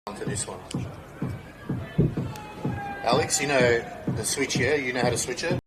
onto this one. Alex, you know the switch here? You know how to switch it?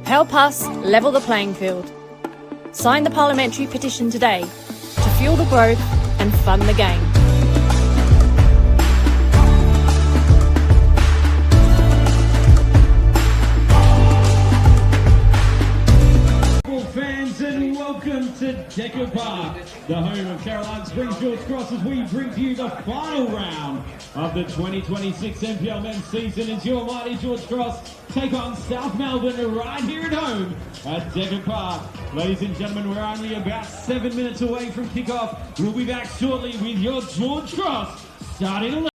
Help us level the playing field. Sign the parliamentary petition today to fuel the growth and fund the game. Fans, and welcome to Decker Park, the home of Caroline Springs George Cross, as we bring to you the final round of the 2026 NPL men's season as your mighty George Cross take on South Melbourne right here at home at Decker Park. Ladies and gentlemen, we're only about 7 minutes away from kickoff. We'll be back shortly with your George Cross starting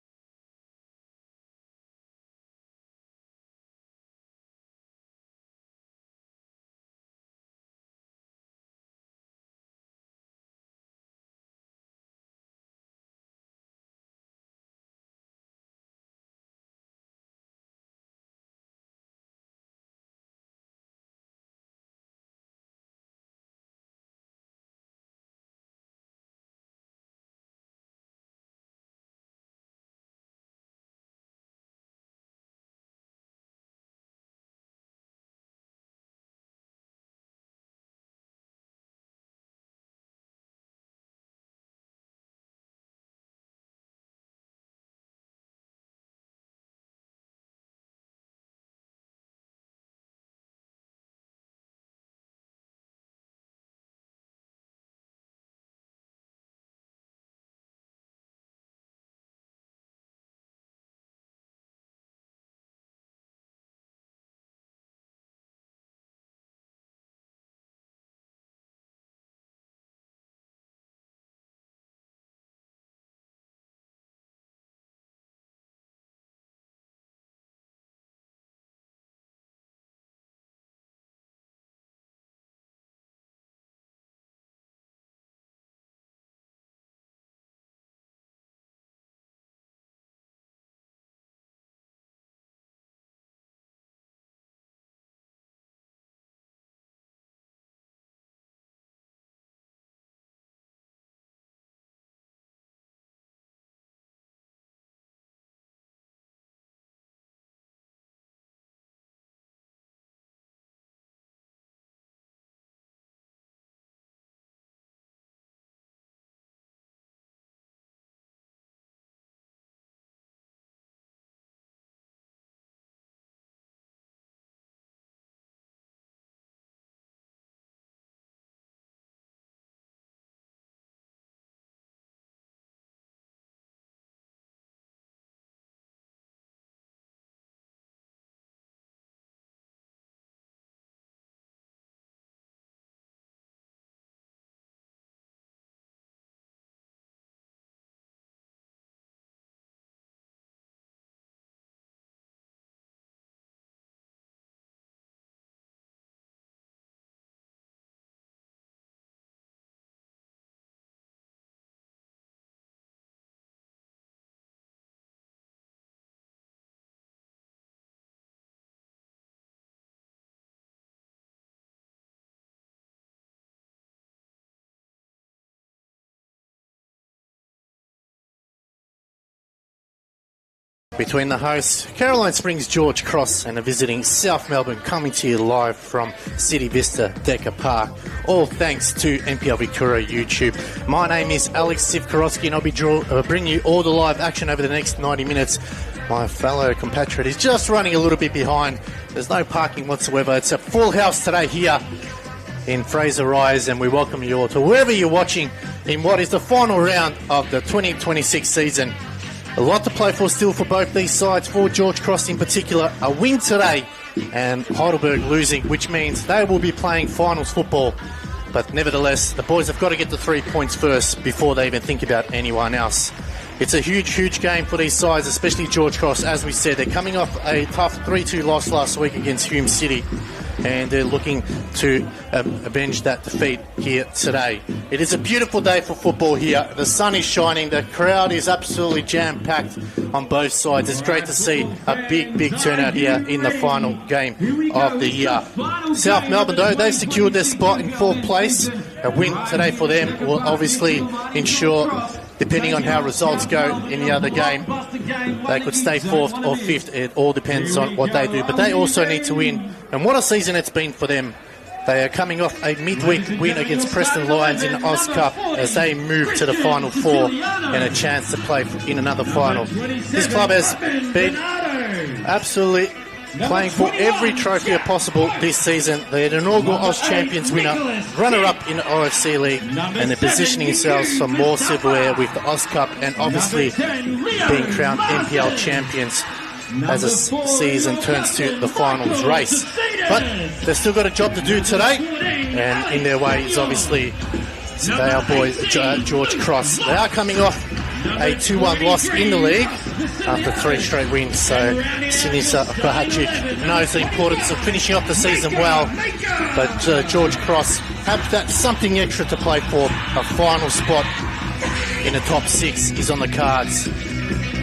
Between the hosts, Caroline Springs George Cross, and the visiting South Melbourne, coming to you live from City Vista Decker Park. All thanks to NPL Victoria YouTube. My name is Alex Sivkorowski, and I'll be bringing you all the live action over the next 90 minutes. My fellow compatriot is just running a little bit behind. There's no parking whatsoever. It's a full house today here in Fraser Rise, and we welcome you all to wherever you're watching in what is the final round of the 2026 season. A lot to play for still for both these sides. For George Cross in particular, a win today and Heidelberg losing, which means they will be playing finals football. But nevertheless, the boys have got to get the 3 points first before they even think about anyone else. It's a huge, huge game for these sides, especially George Cross. As we said, they're coming off a tough 3-2 loss last week against Hume City, and they're looking to avenge that defeat here today. It is a beautiful day for football here. The sun is shining. The crowd is absolutely jam-packed on both sides. It's great to see a big, big turnout here in the final game of the year. South Melbourne, though, they've secured their spot in fourth place. A win today for them will obviously ensure, depending on how results go in the other game, they could stay fourth or fifth. It all depends on what they do. But they also need to win. And what a season it's been for them. They are coming off a midweek win against Preston Lions in the Oz Cup as they move to the Final Four and a chance to play in another final. This club has been absolutely playing for every trophy possible this season. They're the inaugural Oz Champions winner, runner-up in the OFC League, and they're positioning themselves for more silverware with the Oz Cup and obviously being crowned NPL champions as the season turns to the finals race. But they've still got a job to do today, and in their way is obviously our boy George Cross. They are coming off a 2-1 loss in the league after 3 straight wins, so Sinisa Bahajic knows the importance of finishing off the season well, but George Cross have that something extra to play for. A final spot in the top 6 is on the cards.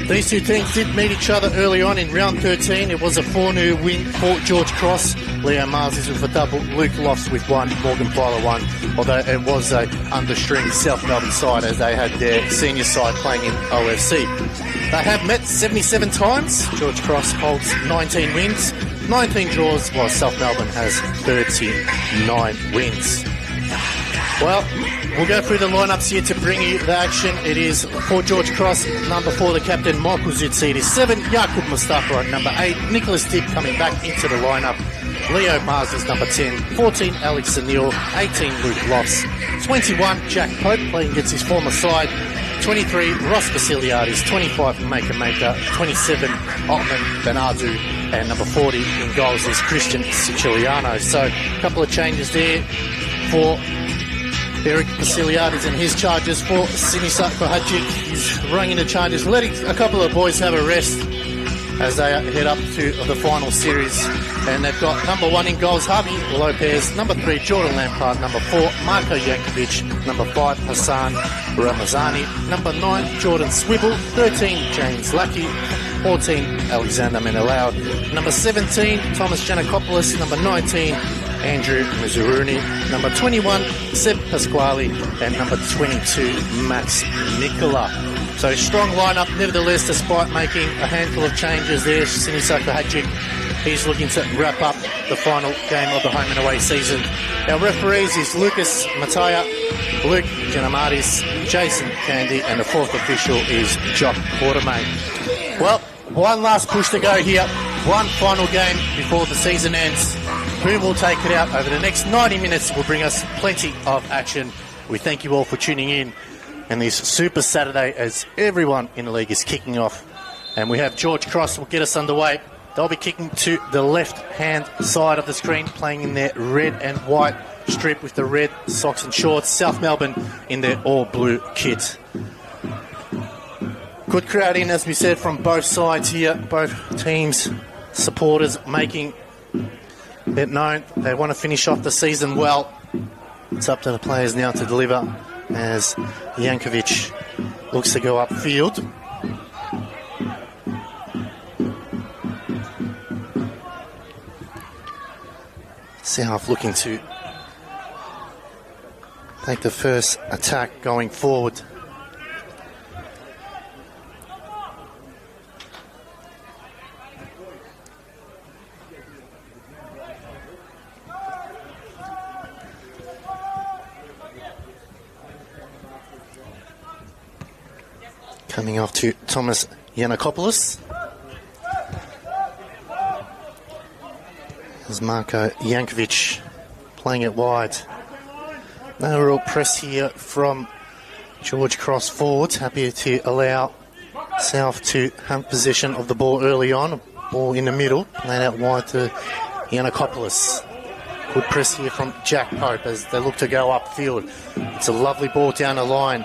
These two teams did meet each other early on in round 13. It was a 4-0 win for George Cross. Leo Mars with a double, Luke Lofts with 1, Morgan Filer 1, although it was a understring South Melbourne side as they had their senior side playing in OFC. They have met 77 times. George Cross holds 19 wins, 19 draws, while South Melbourne has 39 wins. Well, we'll go through the lineups here to bring you the action. It is for George Cross, number 4, the captain, Michael Zutsidi. 7, Yakub Mustafa at number 8. Nicholas Dibb coming back into the lineup. Leo Mars is number 10. 14, Alex Anil. 18, Luke Lofts. 21, Jack Pope playing against his former side. 23, Ross Basiliadis. 25, Maker. 27, Otman Benadu. And number 40 in goals is Christian Siciliano. So a couple of changes there for Eric Basiliadis and his charges. For Sinisa Bahajic, he's running into charges, letting a couple of boys have a rest as they head up to the final series. And they've got number 1 in goals, Javi Lopez. Number 3, Jordan Lampard. Number 4, Marko Jankovic. Number 5, Hassan Ramazani. Number 9, Jordan Swibble. 13, James Lackey. 14, Alexander Menelaud. Number 17, Thomas Janakopoulos. Number 19, Andrew Mizuruni. Number 21, Seb Pasquale. And number 22, Max Nicola. So strong lineup nevertheless, despite making a handful of changes there. Sinisa Bahajic, he's looking to wrap up the final game of the home and away season. Our referees is Lucas Mataya, Luke Janamatis, Jason Candy, and the 4th official is Jock Quartermain. Well, one last push to go here. One final game before the season ends. Who will take it out over the next 90 minutes will bring us plenty of action. We thank you all for tuning in. And this Super Saturday as everyone in the league is kicking off. And we have George Cross will get us underway. They'll be kicking to the left-hand side of the screen, playing in their red and white strip with the red socks and shorts. South Melbourne in their all-blue kit. Good crowd in, as we said, from both sides here. Both teams, supporters making it known they want to finish off the season well. It's up to the players now to deliver as Jankovic looks to go upfield. South looking to take the first attack going forward. Coming off to Thomas Yanakopoulos. There's Marko Jankovic playing it wide. No real press here from George Cross forwards. Happy to allow South to have possession of the ball early on. Ball in the middle, playing out wide to Yanakopoulos. Good press here from Jack Pope as they look to go upfield. It's a lovely ball down the line.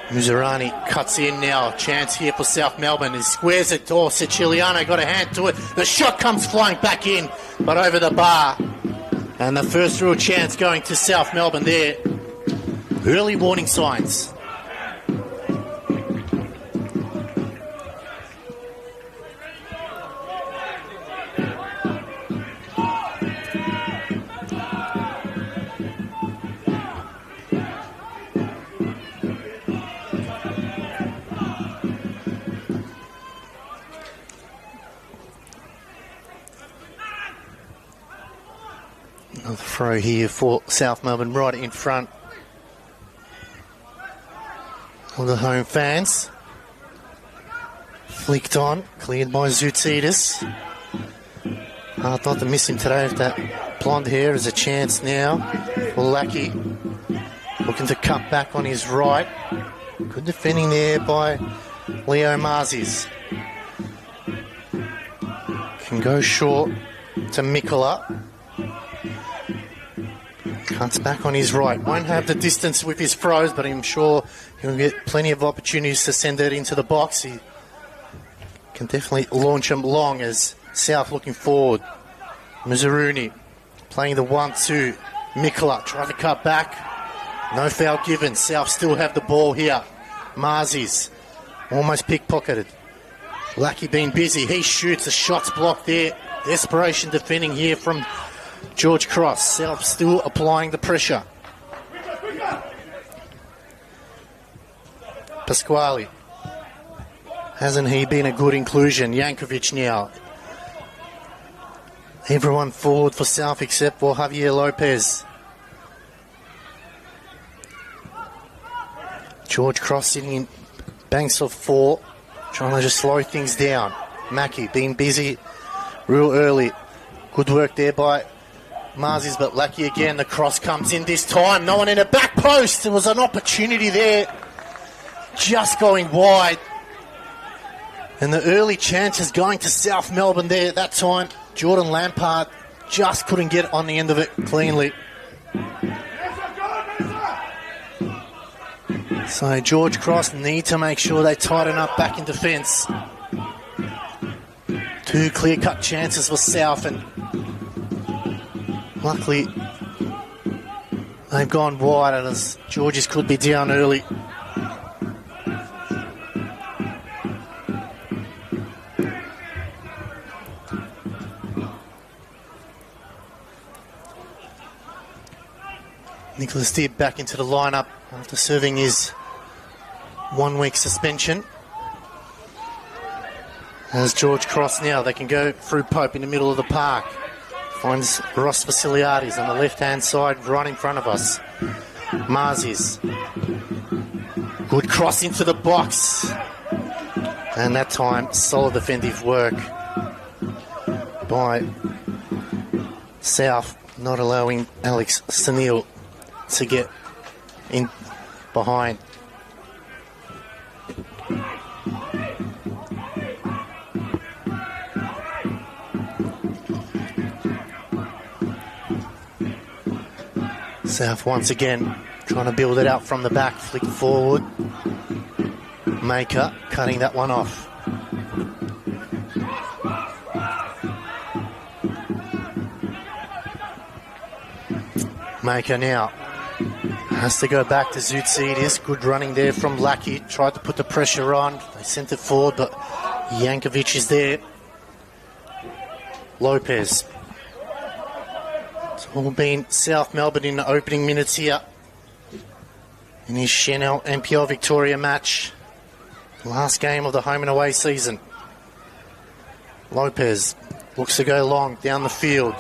Muzarani cuts in now. Chance here for South Melbourne. He squares it. Oh, Siciliano got a hand to it. The shot comes flying back in, but over the bar. And the first real chance going to South Melbourne there. Early warning signs. Another throw here for South Melbourne right in front of the home fans. Flicked on, cleared by Zoutsidis. Hard not to miss him today with that blonde hair. Is a chance now for Lackey. Looking to cut back on his right. Good defending there by Leo Marzis. Can go short to Mikola. Cuts back on his right. Won't have the distance with his throws, but I'm sure he'll get plenty of opportunities to send it into the box. He can definitely launch him long as South looking forward. Mizaruni playing the 1-2. Mikola trying to cut back. No foul given. South still have the ball here. Marzis almost pickpocketed. Lackey being busy. He shoots. The shot's blocked there. Desperation defending here from George Cross. South still applying the pressure. Pasquale. Hasn't he been a good inclusion? Jankovic now. Everyone forward for South except for Javier Lopez. George Cross sitting in banks of 4, trying to just slow things down. Mackie being busy real early. Good work there by Marzis, but Lackey again. The cross comes in this time. No one in the back post. There was an opportunity there. Just going wide. And the early chances going to South Melbourne there at that time. Jordan Lampard just couldn't get on the end of it cleanly. So George Cross need to make sure they tighten up back in defence. 2 clear-cut chances for South, and luckily they've gone wide, and as Georges could be down early. Nicholas Dibb back into the lineup after serving his 1-week suspension. As George Cross now, they can go through Pope in the middle of the park. Finds Ross Vasiliadis on the left-hand side right in front of us. Marzis. Good cross into the box. And that time, solid defensive work by South, not allowing Alex Senil to get in behind. South once again trying to build it out from the back, flick forward. Maker cutting that one off. Maker now has to go back to Zoutsidis. Good running there from Lackey. Tried to put the pressure on. They sent it forward, but Jankovic is there. Lopez. It's all been South Melbourne in the opening minutes here in his Senol NPLM Victoria match. Last game of the home and away season. Lopez looks to go long down the field.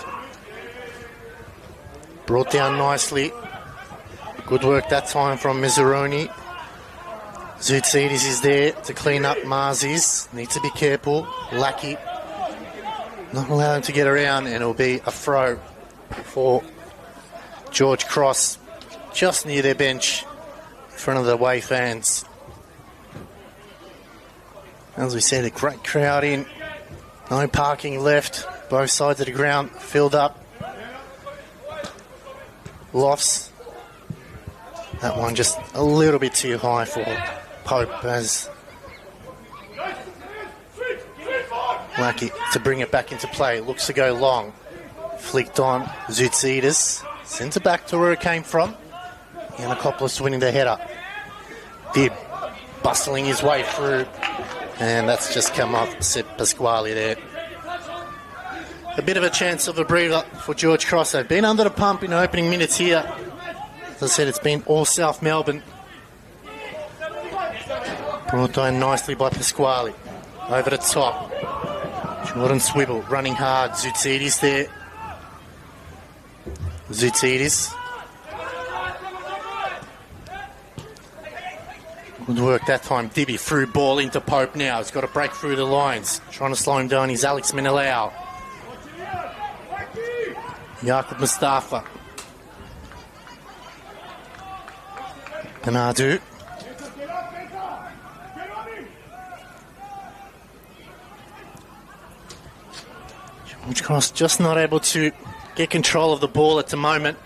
Brought down nicely. Good work that time from Mizzaroni. Zoutsidis is there to clean up Marzies. Needs to be careful. Lackey not allow him to get around, and it'll be a throw for George Cross just near their bench in front of the away fans. As we said, a great crowd in. No parking left. Both sides of the ground filled up. Lofts. That one just a little bit too high for Pope, as lucky to bring it back into play. Looks to go long. Flicked on Zoutsidis. Sends it back to where it came from. Yanakopoulos winning the header. Dib bustling his way through. And that's just come off Sep Pasquale there. A bit of a chance of a breather for George Cross. They've been under the pump in the opening minutes here. As I said, it's been all South Melbourne. Brought down nicely by Pasquale. Over the top. Jordan Swivel running hard. Zoutsidis there. Zoutsidis. Good work that time. Dibby through ball into Pope now. He's got to break through the lines. Trying to slow him down. He's Alex Menelau. Yaqub Mustafa. Benadu. George Cross just not able to get control of the ball at the moment.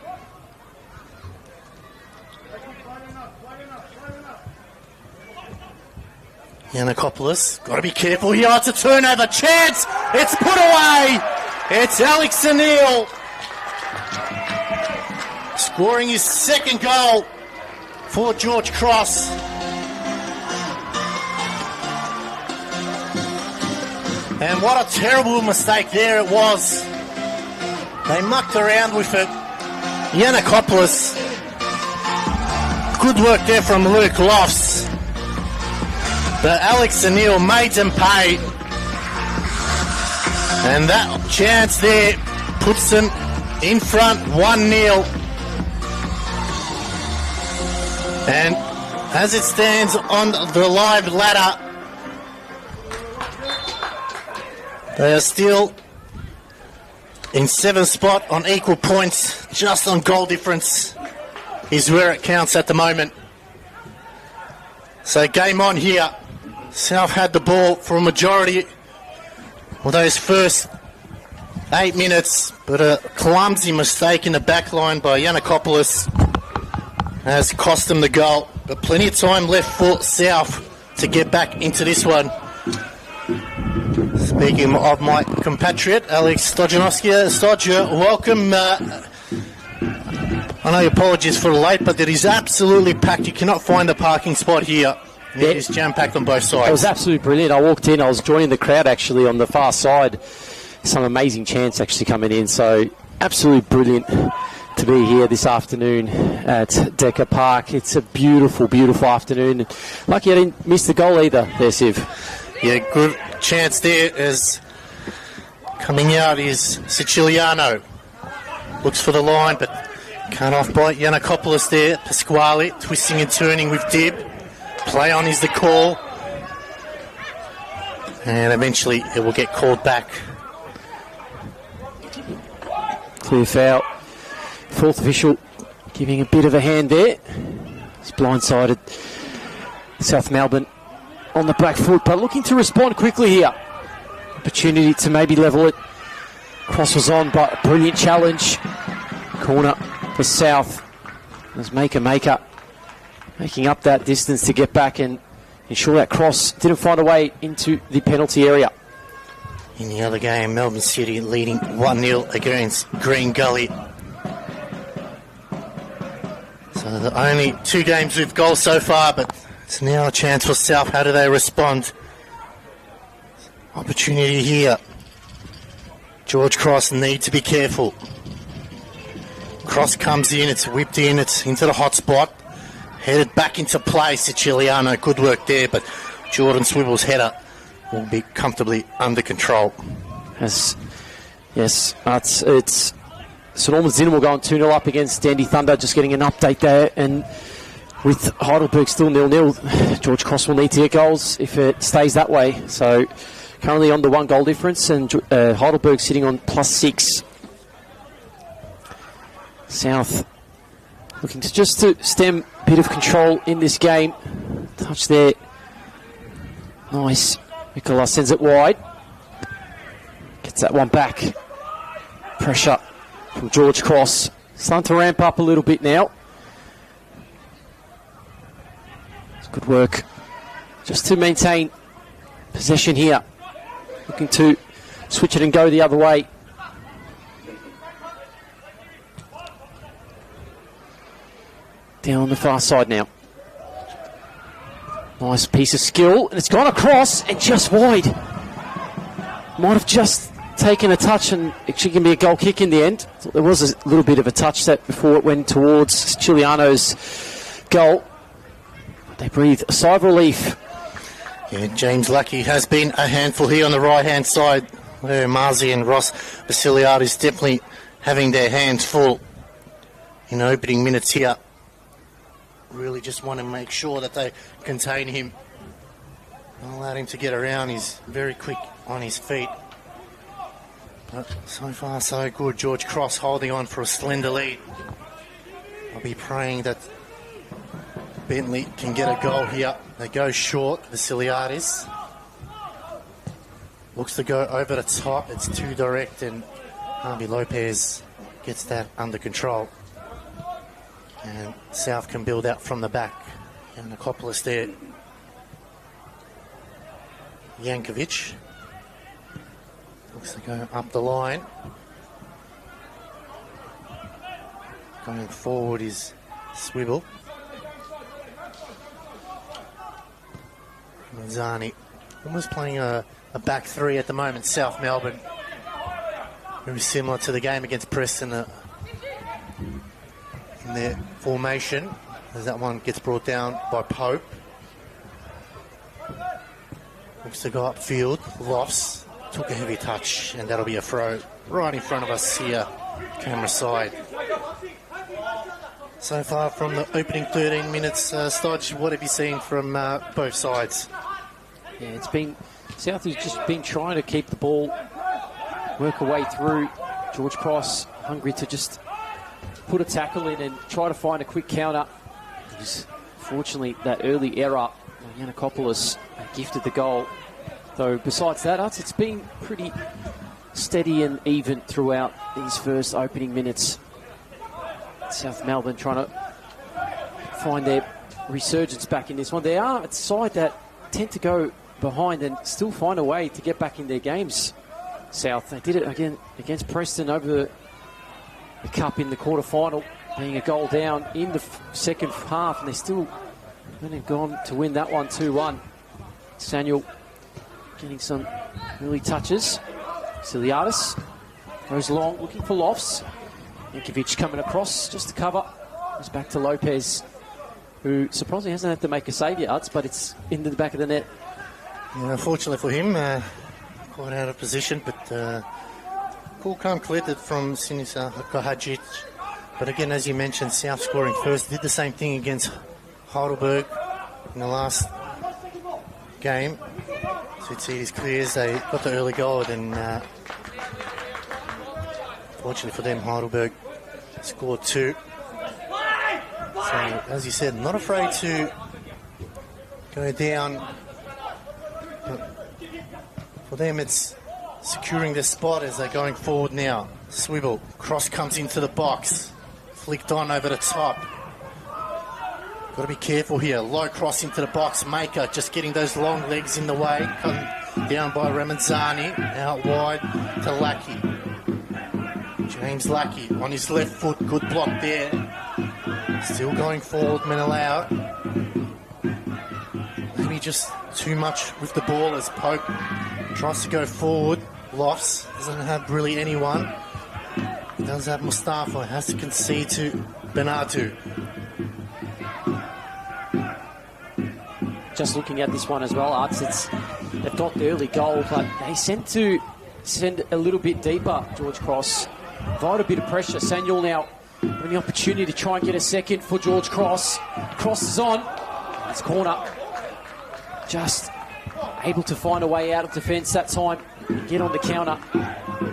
Yanakopoulos, got to be careful here. It's a turnover chance. It's put away. It's Alex Senol scoring his second goal for George Cross. And what a terrible mistake there it was. They mucked around with it. Yanakopoulos. Good work there from Luke Lofts. But Alex Senil made them pay. And that chance there puts them in front 1-0. And as it stands on the live ladder, they are still in 7th spot on equal points. Just on goal difference is where it counts at the moment. So game on here. South had the ball for a majority of those first 8 minutes, but a clumsy mistake in the back line by Yanakopoulos has cost them the goal. But plenty of time left for South to get back into this one. Speaking of my compatriot, Alex Stojanovski. Stodger, welcome. I know your apologies for the late, but it is absolutely packed. You cannot find a parking spot here. It is jam-packed on both sides. It was absolutely brilliant. I walked in, I was joining the crowd actually on the far side. Some amazing chants actually coming in. So absolutely brilliant to be here this afternoon at Decker Park. It's a beautiful, beautiful afternoon. Lucky I didn't miss the goal either there, Siv. Yeah, good chance there as coming out is Siciliano. Looks for the line, but cut off by Yanakopoulos there. Pasquale twisting and turning with Dib. Play on is the call. And eventually it will get called back. Clear foul. Fourth official giving a bit of a hand there. It's blindsided South Melbourne on the back foot, but looking to respond quickly here. Opportunity to maybe level it. Cross was on, but a brilliant challenge. Corner for South. There's Maker. Making up that distance to get back and ensure that cross didn't find a way into the penalty area. In the other game, Melbourne City leading 1-0 against Green Gully. So the only 2 games with goals so far, but it's now a chance for South. How do they respond? Opportunity here. George Cross need to be careful. Cross comes in, it's whipped in, it's into the hot spot. Headed back into play, Siciliano. Good work there, but Jordan Swivel's header will be comfortably under control. Yes, it's St Albans Dinamo going 2-0 up against Dandy Thunder. Just getting an update there, and with Heidelberg still 0-0, George Cross will need to get goals if it stays that way. So currently on the 1 goal difference, and Heidelberg sitting on +6. South looking to just to stem a bit of control in this game. Touch there. Nice. Mikola sends it wide. Gets that one back. Pressure from George Cross. Starting to ramp up a little bit now. It's good work just to maintain possession here. Looking to switch it and go the other way. Down on the far side now. Nice piece of skill, and it's gone across and just wide. Might have just taken a touch, and actually can be a goal kick in the end. There was a little bit of a touch set before it went towards Chiliano's goal. They breathe a sigh of relief. Yeah, James Lucky has been a handful here on the right-hand side, where Marzi and Ross Vasiliadis definitely having their hands full in opening minutes here. Really just want to make sure that they contain him. Don't allow him to get around. He's very quick on his feet. But so far so good. George Cross holding on for a slender lead. I'll be praying that Bentley can get a goal here. They go short, Vasiliadis. Looks to go over the top. It's too direct, and Harvey Lopez gets that under control. And South can build out from the back. And Nicopolis there. Yankovic. Looks to go up the line. Going forward is Swivel. Manzani. Almost playing a back three at the moment, South Melbourne. Very similar to the game against Preston in their formation, as that one gets brought down by Pope. Looks to go upfield. Lofts took a heavy touch, and that'll be a throw right in front of us here, camera side. So far from the opening 13 minutes, Stodge, what have you seen from both sides? Yeah, it's been South has just been trying to keep the ball, work her way through. George Cross hungry to just put a tackle in and try to find a quick counter. Fortunately, that early error, Yanakopoulos gifted the goal. Though besides that, it's been pretty steady and even throughout these first opening minutes. South Melbourne trying to find their resurgence back in this one. They are a side that tend to go behind and still find a way to get back in their games. South, they did it again against Preston over the cup in the quarter-final, being a goal down in the second half, and they still have gone to win that one 2-1. Samuel getting some early touches. Vasiliadis goes long, looking for Lofts. Yankovic coming across just to cover. Goes back to Lopez, who surprisingly hasn't had to make a save yet, but it's into the back of the net. Yeah, unfortunately for him, quite out of position, but cool, calm, collected from Sinisa Kahadzic. But again, as you mentioned, South scoring first. Did the same thing against Heidelberg in the last game. So you'd see it is clear as they got the early goal, and fortunately for them, Heidelberg scored 2. So, as you said, not afraid to go down. For them, it's securing their spot as they're going forward now. Swivel, cross comes into the box. Flicked on over the top. Got to be careful here. Low cross into the box. Maker just getting those long legs in the way. Cut down by Ramazzani. Out wide to Lackey. James Lackey on his left foot. Good block there. Still going forward, Menelaou. Maybe just too much with the ball as Pope tries to go forward. Lofts doesn't have really anyone. He does have Mustafa. Has to concede to Benatu. Just looking at this one as well, Arts, they've got the early goal, but they send a little bit deeper, George Cross. Provide a bit of pressure. Samuel now Having the opportunity to try and get a second for George Cross. Cross is on. It's corner. Just able to find a way out of defence that time. Get on the counter.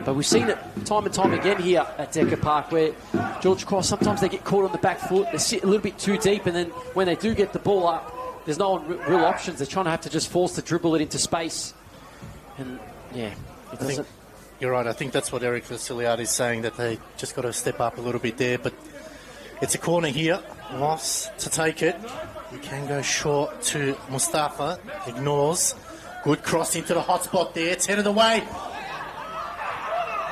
But we've seen it time and time again here at Decker Park, where George Cross, sometimes they get caught on the back foot. They sit a little bit too deep, and then when they do get the ball up, there's no real options. They're trying to have to just force to dribble it into space. And, yeah, it doesn't... You're right. I think that's what Eric Vasiliad is saying, that they just got to step up a little bit there. But it's a corner here. Moss to take it. He can go short to Mustafa. Ignores. Good cross into the hot spot there. It's headed away.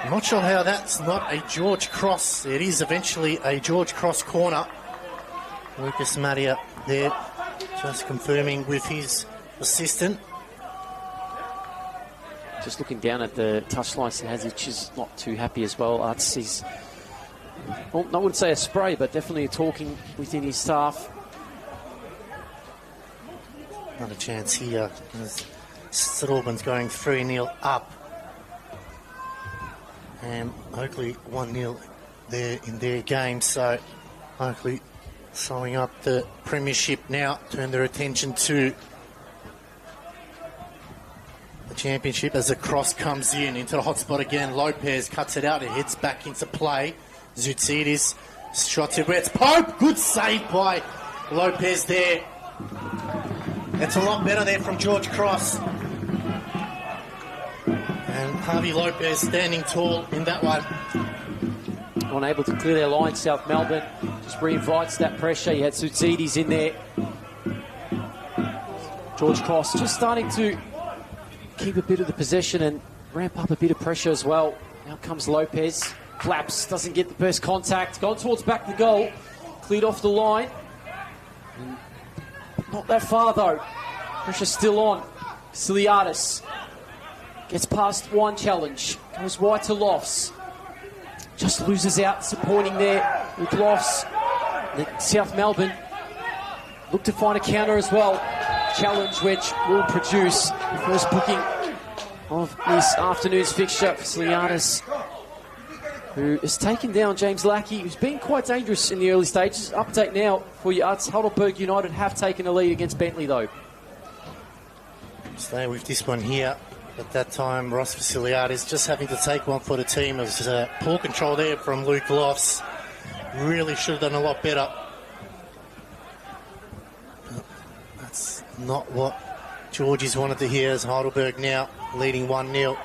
I'm not sure how that's not a George Cross. It is eventually a George Cross corner. Lucas Madia there, just confirming with his assistant. Just looking down at the touchline, Sahazic is not too happy as well. He's, well, I wouldn't say a spray, but definitely talking within his staff. Not a chance here. St Albans going 3-0 up. And hopefully 1-0 there in their game. So hopefully sewing up the premiership now. Turn their attention to the championship as the cross comes in into the hot spot again. Lopez cuts it out. It heads back into play. Zoutsidis shots it where it's Pope. Good save by Lopez there. It's a lot better there from George Cross. And Harvey Lopez standing tall in that one. Unable to clear their line, South Melbourne. Just reinvites that pressure. You had Zoutsidis in there. George Cross just starting to keep a bit of the possession and ramp up a bit of pressure as well. Now comes Lopez. Flaps, doesn't get the best contact. Gone towards back the goal. Cleared off the line. Not that far though. Pressure still on. Vasiliadis gets past one challenge. Goes wide to Lofts. Just loses out, supporting there with Lofts. South Melbourne look to find a counter as well. Challenge which will produce the first booking of this afternoon's fixture. Vasiliadis, who has taken down James Lackey, who's been quite dangerous in the early stages. Update now for you. Heidelberg United have taken a lead against Bentley though. Stay with this one here. At that time, Ross Vasiliadis just having to take one for the team. It was poor control there from Luke Lofts. Really should have done a lot better. But that's not what Georgies wanted to hear, as Heidelberg now leading 1-0.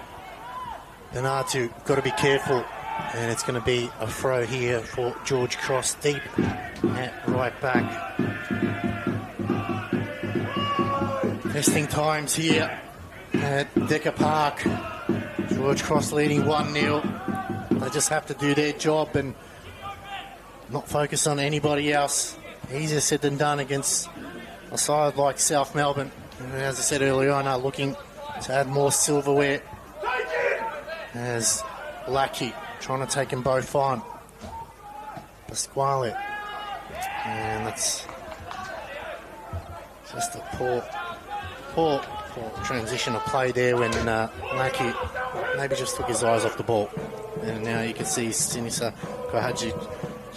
Benatu got to be careful. And it's going to be a throw here for George Cross deep at right back. Testing times here at Decker Park. George Cross leading 1-0. They just have to do their job and not focus on anybody else. Easier said than done against a side like South Melbourne. And as I said earlier on, are looking to add more silverware. As Lackey trying to take them both on. Pasquale. And that's just a poor transition of play there when Lackey maybe just took his eyes off the ball. And now you can see Sinisa Kohaji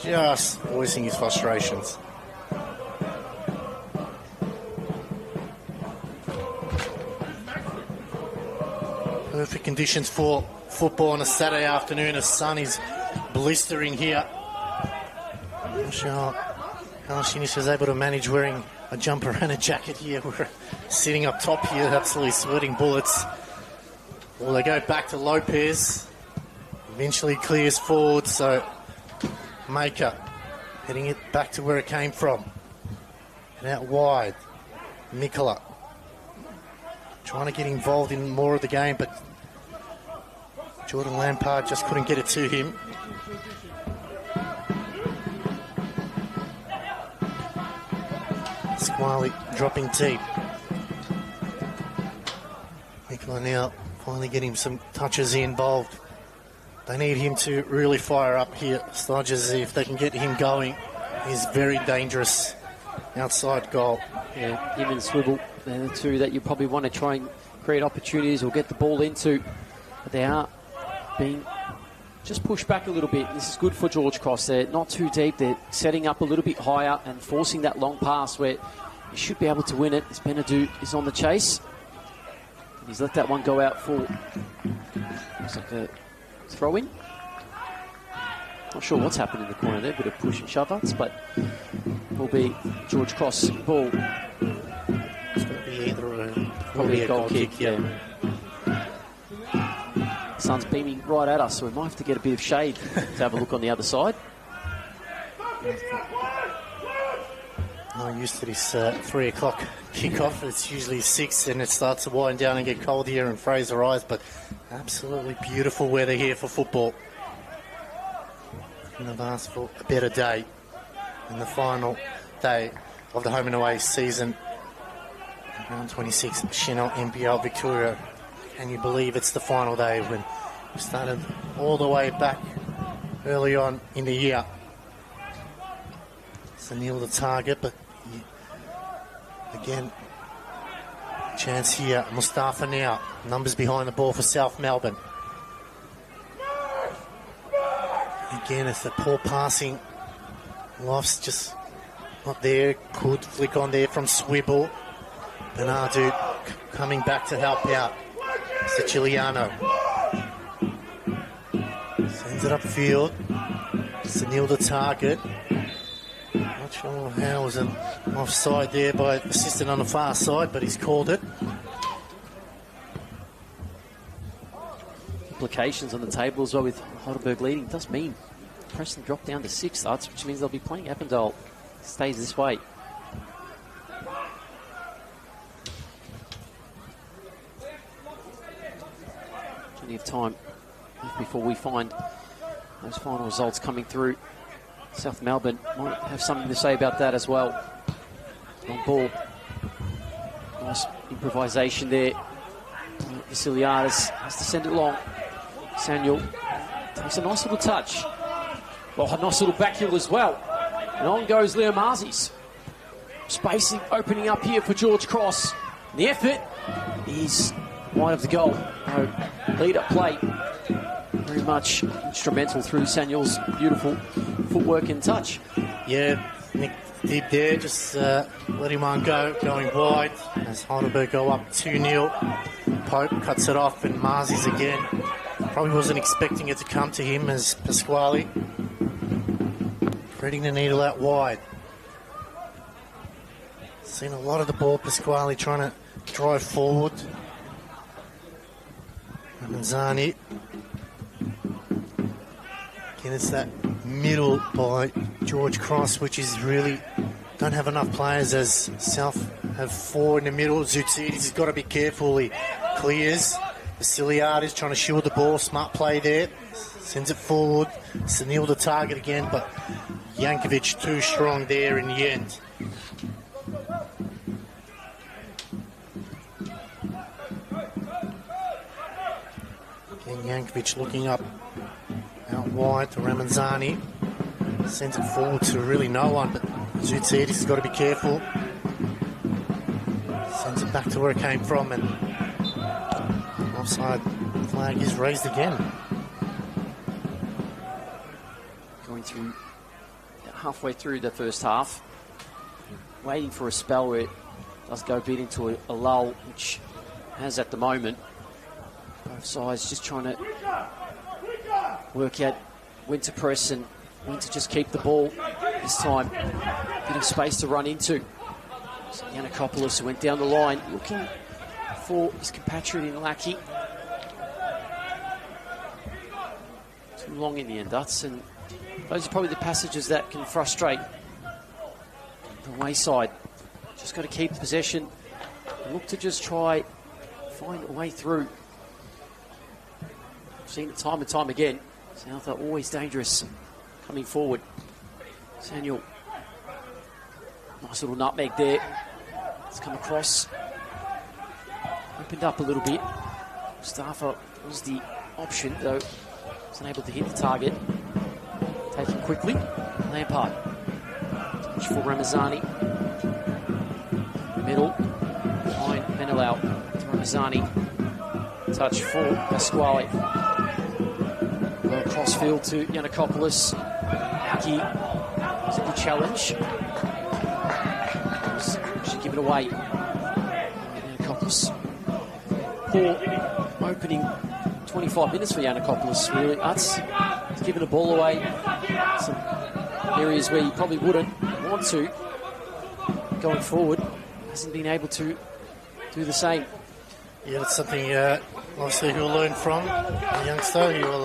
just voicing his frustrations. Perfect conditions for football on a Saturday afternoon. The sun is blistering here. I'm sure how Sinisa is able to manage wearing a jumper and a jacket here. We're sitting up top here, absolutely sweating bullets. Well, they go back to Lopez. Eventually clears forward, so Maker heading it back to where it came from. And out wide, Mikola trying to get involved in more of the game, but Jordan Lampard just couldn't get it to him. Squally dropping deep. Nicola now finally getting some touches involved. They need him to really fire up here. Stodges, if they can get him going, he's very dangerous outside goal. Yeah, him and Swivel, they're the two that you probably want to try and create opportunities or get the ball into. But they are being just push back a little bit. This is good for George Cross. They're not too deep. They're setting up a little bit higher and forcing that long pass where he should be able to win it. As Benadou is on the chase. And he's let that one go out for, looks like a throw-in. Not sure what's happened in the corner there. Bit of push and shove-ups, but will be George Cross ball. It's going to be either Probably a goal kick, yeah. Sun's beaming right at us, so we might have to get a bit of shade to have a look on the other side. I'm used to this 3 o'clock kickoff. It's usually 6 and it starts to wind down and get cold here in Fraser Eyes, but absolutely beautiful weather here for football. And I've asked for a better day in the final day of the home and away season. Round 26, Senol NPL Victoria. Can you believe it's the final day when we started all the way back early on in the year? Senil the target, but again, chance here. Mustafa now, numbers behind the ball for South Melbourne. Again, it's the poor passing. Life's just not there. Could flick on there from Swibble. Benadou coming back to help out. Siciliano sends it upfield. Senil the target. Not sure how it was an offside there by assistant on the far side, but he's called it. Implications on the table as well with Heidelberg leading. Does mean Preston drop down to 6th, which means they'll be playing Appendale. Stays this way. Plenty of time before we find those final results coming through. South Melbourne might have something to say about that as well. Long ball. Nice improvisation there. Vasiliadis has to send it long. Samuel takes a nice little touch. Well, a nice little back heel as well. And on goes Leo Marzis. Spacing opening up here for George Cross. The effort is wide of the goal. No lead-up play. Very much instrumental through Samuel's beautiful footwork and touch. Yeah, Nick did there, just let him on go, going wide as Heidelberg go up 2-0. Pope cuts it off and Marzis again. Probably wasn't expecting it to come to him as Pasquale. Threading the needle out wide. Seen a lot of the ball, Pasquale trying to drive forward. Manzani. Again, it's that middle by George Cross, which is really don't have enough players as South have 4 in the middle. Zoutsidis has got to be careful. He clears. Vasiliadis trying to shield the ball. Smart play there. Sends it forward. Senil the target again, but Jankovic too strong there in the end. Again, Jankovic looking up out wide to Ramanzani. Sends it forward to really no one, but Zoutsidis has got to be careful. Sends it back to where it came from, and offside flag is raised again. Going through halfway through the first half, waiting for a spell where it does go a bit into a lull, which has at the moment. Both sides just trying to work out when to press and when to just keep the ball this time. Bit of space to run into. So Yanakopoulos went down the line looking for his compatriot in Lackey. Too long in the end, Dutz, and those are probably the passages that can frustrate the away side. Just got to keep possession and look to just try find a way through. I've seen it time and time again. South are always dangerous coming forward. Samuel, nice little nutmeg there. It's come across. Opened up a little bit. Mustafa was the option, though wasn't able to hit the target. Taken quickly. Lampard. Touch for Ramazani. Middle. Behind Menelau. To Ramazani. Touch for Pasquale. Well, crossfield to Yanakopoulos. Aki, it's a good challenge. Should give it away. Yanakopoulos. Poor opening 25 minutes for Yanakopoulos, really. He's given the ball away. Some areas where he probably wouldn't want to. Going forward, hasn't been able to do the same. Yeah, that's something obviously he'll learn from. The youngster, he will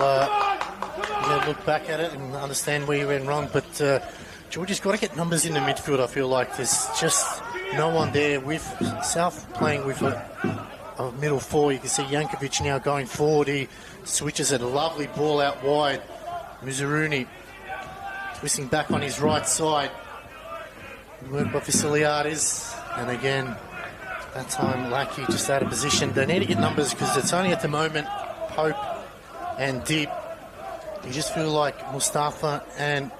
look back at it and understand where he went wrong. But Georgie's got to get numbers in the midfield, I feel like. There's just no one there. With South playing with a middle four, you can see Jankovic now going forward. He switches it, a lovely ball out wide. Muzaruni twisting back on his right side. Work by Vasiliadis, and again, that time Lackey just out of position. They need to get numbers because it's only at the moment Pope and Dib. You just feel like Mustafa and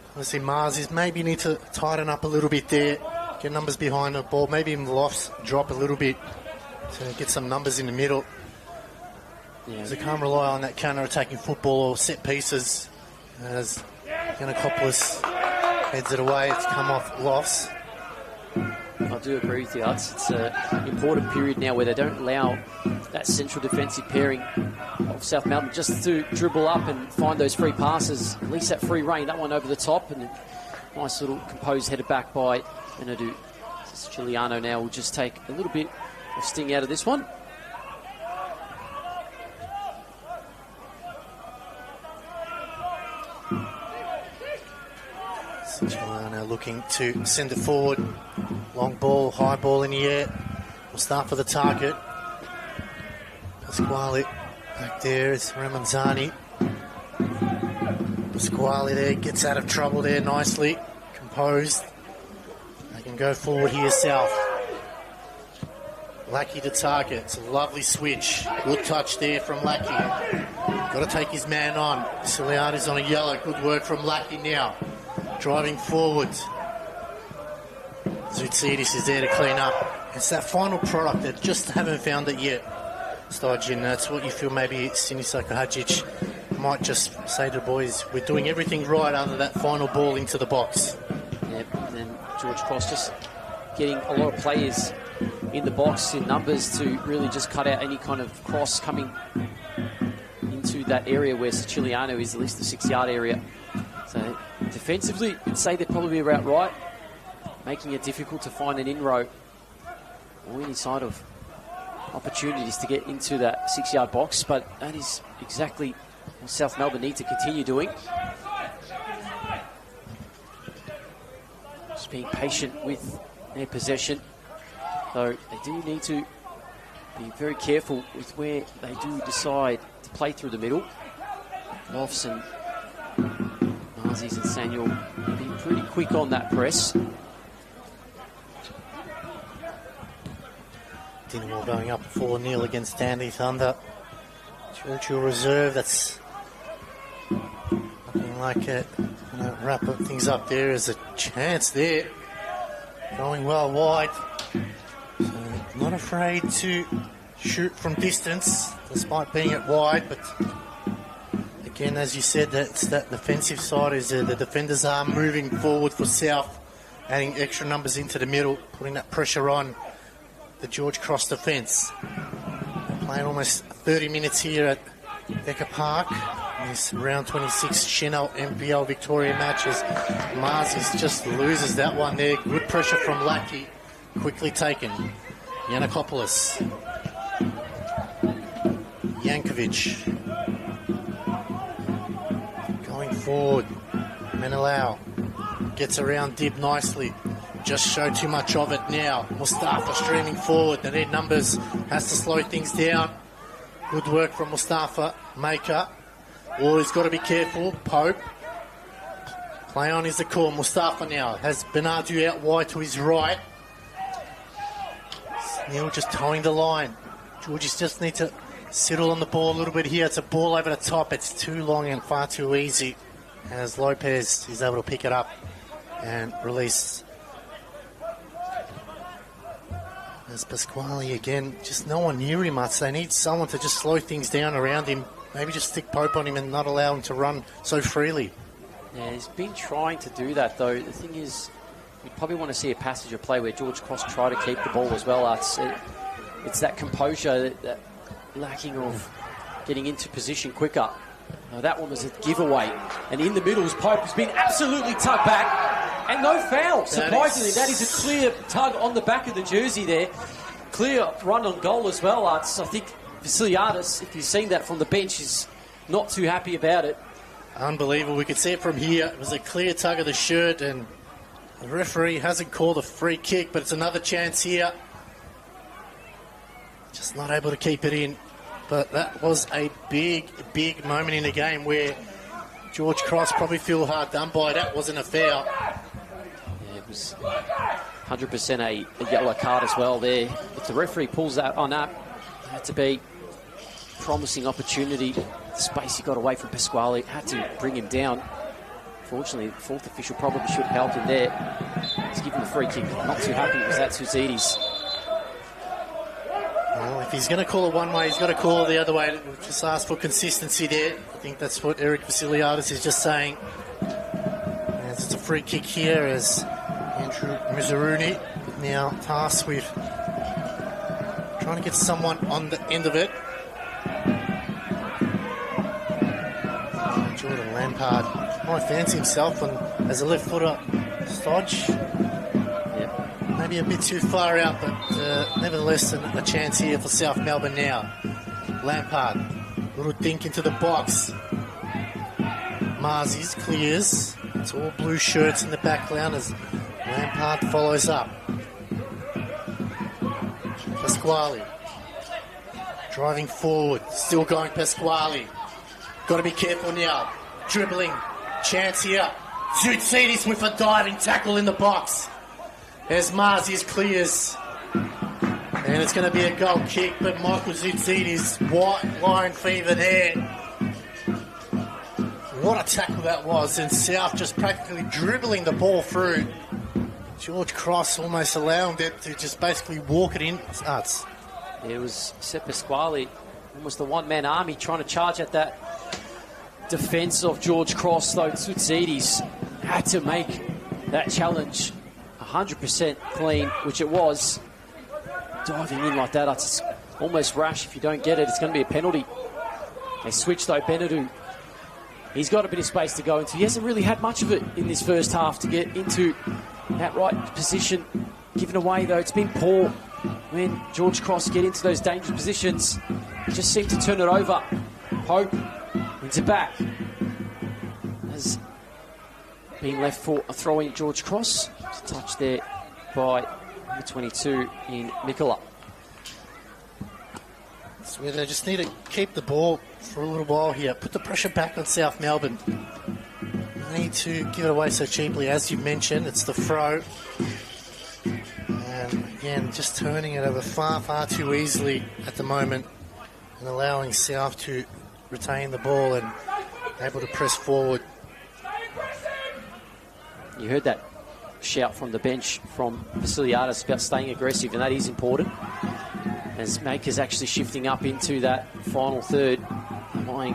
obviously Mars maybe need to tighten up a little bit there, get numbers behind the ball, maybe even the lofts drop a little bit to get some numbers in the middle. Yeah. They can't rely on that counter-attacking football or set pieces as Yanakopoulos heads it away. It's come off lofts. I do agree with you. It's an important period now where they don't allow that central defensive pairing of South Melbourne just to dribble up and find those free passes, at least that free reign, that one over the top, and a nice little composed header back by Benadu. Giuliano now will just take a little bit of sting out of this one. Giuliano looking to send it forward. Long ball, high ball in the air. We'll start for the target. Pasquale back there is Ramanzani. Pasquale there gets out of trouble there nicely. Composed. They can go forward here, South. Lackey to target. It's a lovely switch. Good touch there from Lackey. Got to take his man on. Siliani's on a yellow. Good work from Lackey now. Driving forward. Zoutsidis is there to clean up. It's that final product that just haven't found it yet. Stajin, that's what you feel maybe Sinisako Hadjic might just say to the boys, we're doing everything right under that final ball into the box. Yep, and then George Cross just getting a lot of players in the box in numbers to really just cut out any kind of cross coming into that area where Siciliano is, at least the 6-yard area. So defensively, I'd say they're probably about right, making it difficult to find an in-row or any side of opportunities to get into that 6-yard box, but that is exactly what South Melbourne need to continue doing. Just being patient with their possession, though they do need to be very careful with where they do decide to play through the middle. Lofts and Marzies and Samuel have been pretty quick on that press. Dinamo going up 4-0 against Stanley Thunder. Churchill reserve, that's looking like it. Wrap up things up there. There's a chance there. Going well wide. So not afraid to shoot from distance, despite being it wide, but again, as you said, that's that defensive side is the defenders are moving forward for South, adding extra numbers into the middle, putting that pressure on the George Cross defence. Playing almost 30 minutes here at Decker Park in this round 26 Senol NPLM Victoria matches. Marzies just loses that one there. Good pressure from Lackey, quickly taken. Yanakopoulos. Jankovic. Going forward. Menelau gets around Dib nicely. Just show too much of it now. Mustafa streaming forward. They need numbers. Has to slow things down. Good work from Mustafa. Maker. Oh, he's got to be careful. Pope. Play on is the call. Mustafa now has Benadu out wide to his right. Neil just towing the line. Georgies just need to settle on the ball a little bit here. It's a ball over the top. It's too long and far too easy. As Lopez is able to pick it up and release. There's Pasquale again. Just no one near him much. They need someone to just slow things down around him. maybe just stick Pope on him and not allow him to run so freely. Yeah, he's been trying to do that, though. The thing is, you probably want to see a passage of play where George Cross try to keep the ball as well. It's that composure, that lacking of getting into position quicker. That one was a giveaway. And in the middle, Pope has been absolutely tugged back. And no foul. Surprisingly, that is a clear tug on the back of the jersey there. Clear run on goal as well, Arts. I think Vasiliadis, if you've seen that from the bench, is not too happy about it. Unbelievable. We could see it from here. It was a clear tug of the shirt, and the referee hasn't called a free kick, but it's another chance here. Just not able to keep it in. But that was a big, big moment in the game where George Cross probably feel hard done by. That wasn't a foul. Yeah, it was 100% a yellow card as well there. If the referee pulls that on up, it had to be promising opportunity. The space he got away from Pasquale, had to bring him down. Fortunately, the fourth official probably should have helped him there. He's given the free kick. Not too happy with that, Tsutsides. Well, if he's going to call it one way, he's got to call it the other way. Just ask for consistency there. I think that's what Eric Vasiliadis is just saying. And it's a free kick here as Andrew Mizuruni now tasked with trying to get someone on the end of it. Jordan Lampard might fancy himself as a left footer. Stodge. Maybe a bit too far out, but nevertheless a chance here for South Melbourne now. Lampard, little dink into the box. Marzies clears. It's all blue shirts in the background as Lampard follows up. Pasquale driving forward, still going Pasquale. Got to be careful now. Dribbling, chance here. Zoutsidis with a diving tackle in the box. As Marzies clears. And it's going to be a goal kick, but Michael Zoutsidis, white line fever there. What a tackle that was. And South just practically dribbling the ball through. George Cross almost allowing it to just basically walk it in. It was Sepp Pasquale, almost the one-man army trying to charge at that defence of George Cross, though Tsutsides had to make that challenge 100% clean, which it was. Diving in like that, it's almost rash. If you don't get it, it's going to be a penalty. They switch though. Benadou, he's got a bit of space to go into. He hasn't really had much of it in this first half to get into that right position. Given away though, it's been poor when George Cross get into those dangerous positions. He just seemed to turn it over. Pope wins it back. Has been left for a throw in. George Cross. It's a touch there by number 22 in Mikola. So they just need to keep the ball for a little while here. Put the pressure back on South Melbourne. They need to give it away so cheaply. As you mentioned, it's the throw. And again, just turning it over far, far too easily at the moment and allowing South to retain the ball and able to press forward. You heard that shout from the bench from Vasiliadis about staying aggressive, and that is important. As Maker's actually shifting up into that final third, allowing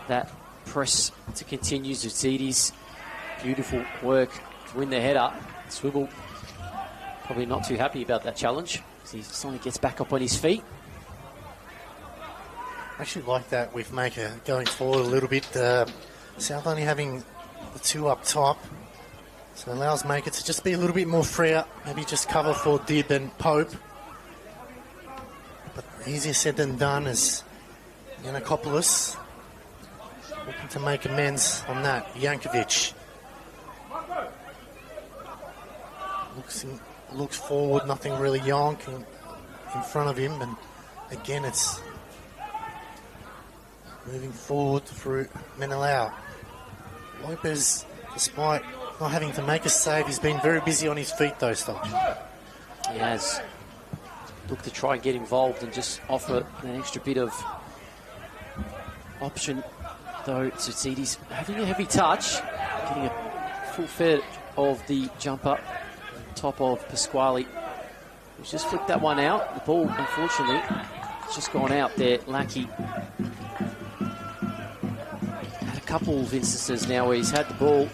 that press to continue. Zoutsidis, beautiful work to win the header. Swivel probably not too happy about that challenge as he suddenly gets back up on his feet. I actually like that with Maker going forward a little bit. South only having the two up top, so it allows Maker to just be a little bit more freer, maybe just cover for Dib and Pope. But easier said than done as Yanakopoulos looking to make amends on that. Jankovic looks forward, nothing really yonking in front of him, and again it's moving forward through Menelau. Lopez, despite not having to make a save, he's been very busy on his feet though, Stock. He has looked to try and get involved and just offer an extra bit of option, though Tsutsides having a heavy touch, getting a full fed of the jumper on top of Pasquale, who's just flicked that one out. The ball, unfortunately, has just gone out there. Lackey couple of instances now where he's had the ball,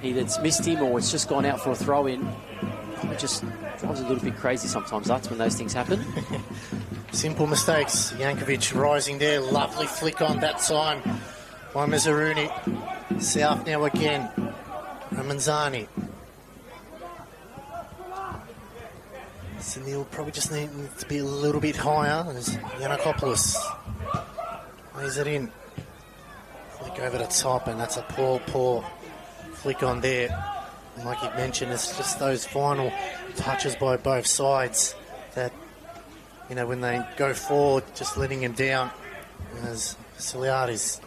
either it's missed him or it's just gone out for a throw-in. It just drives a little bit crazy sometimes. That's when those things happen. Simple mistakes. Jankovic rising there. Lovely flick on that time by Mezzaruni. South now again. Ramanzani. Senil probably just needs to be a little bit higher. There's Yanakopoulos. Lays it in. Flick over the top, and that's a poor flick on there. And like you mentioned, it's just those final touches by both sides that, you know, when they go forward, just letting him down. As Vasiliadis,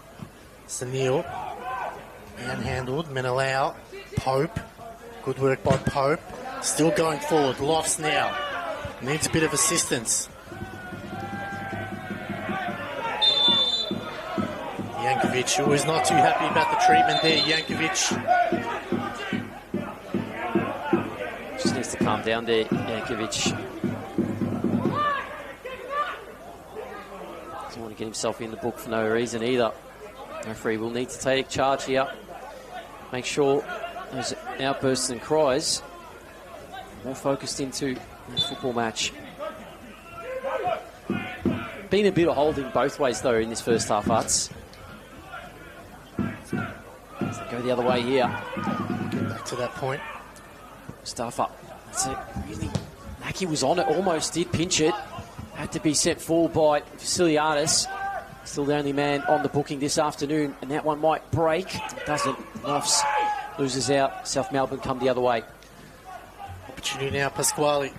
Senil, manhandled, Menelau, Pope. Good work by Pope. Still going forward, lost now. Needs a bit of assistance. Jankovic, who is not too happy about the treatment there. Jankovic. Just needs to calm down there, Jankovic. Doesn't want to get himself in the book for no reason either. Referee will need to take charge here. Make sure those outbursts and cries more focused into the football match. Been a bit of holding both ways though in this first half, Arts. Go the other way here. Get back to that point. Stuff up. That's it. Really, Mackie was on it, almost did pinch it. Had to be sent forward by Vasiliadis. Still the only man on the booking this afternoon, and that one might break. It doesn't. Knopfs loses out. South Melbourne come the other way. Opportunity now, Pasquale.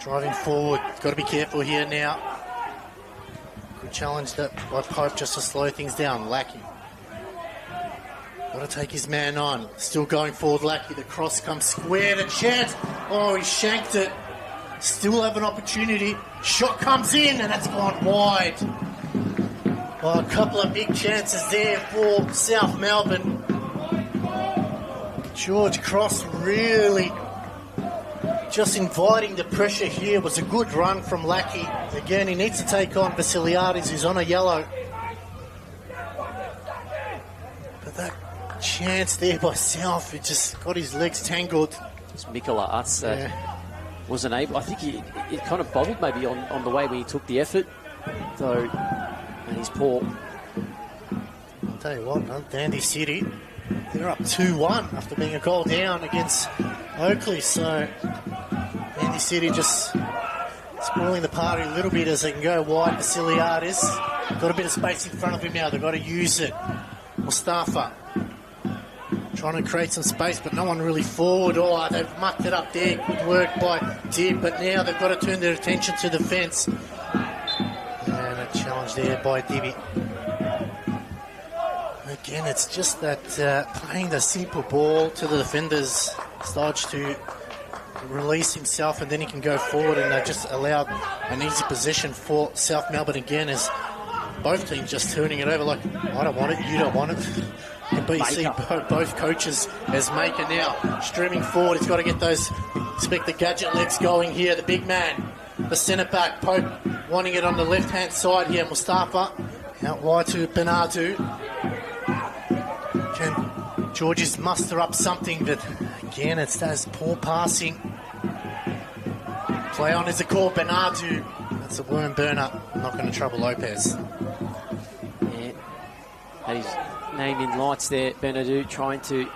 Driving forward. Got to be careful here now. Good challenge that by Pope just to slow things down. Lackey. Got to take his man on. Still going forward, Lackey. The cross comes square to chance. Oh, he shanked it. Still have an opportunity. Shot comes in, and that's gone wide. Well, a couple of big chances there for South Melbourne. George Cross really just inviting the pressure here. Was a good run from Lackey. Again, he needs to take on Vasiliadis, who's on a yellow. But that chance there by South, he just got his legs tangled. Just Mikola Utz wasn't able. I think it kind of bobbled maybe on the way when he took the effort, though. And he's poor. I'll tell you what, Dandy City, they're up 2-1 after being a goal down against Oakley. So Dandy City just spoiling the party a little bit as they can go wide. Vasiliadis got a bit of space in front of him now. They've got to use it. Mustafa trying to create some space, but no one really forward. Oh, they've mucked it up there. Good work by Dib, but now they've got to turn their attention to the fence. And a challenge there by Dibby. Again, it's just that playing the simple ball to the defenders starts to release himself, and then he can go forward, and they just allowed an easy possession for South Melbourne again, as both teams just turning it over like, I don't want it, you don't want it. But you see both coaches as Maker now streaming forward. He's got to get those Inspector Gadget legs going here. The big man, the centre back, Pope wanting it on the left hand side here. Mustafa out wide to Benadu. Can Georges muster up something? But again, it's that poor passing. Play on is the call. Benadu. That's a worm burner. Not going to trouble Lopez. Yeah, he's naming lights there. Benadu trying to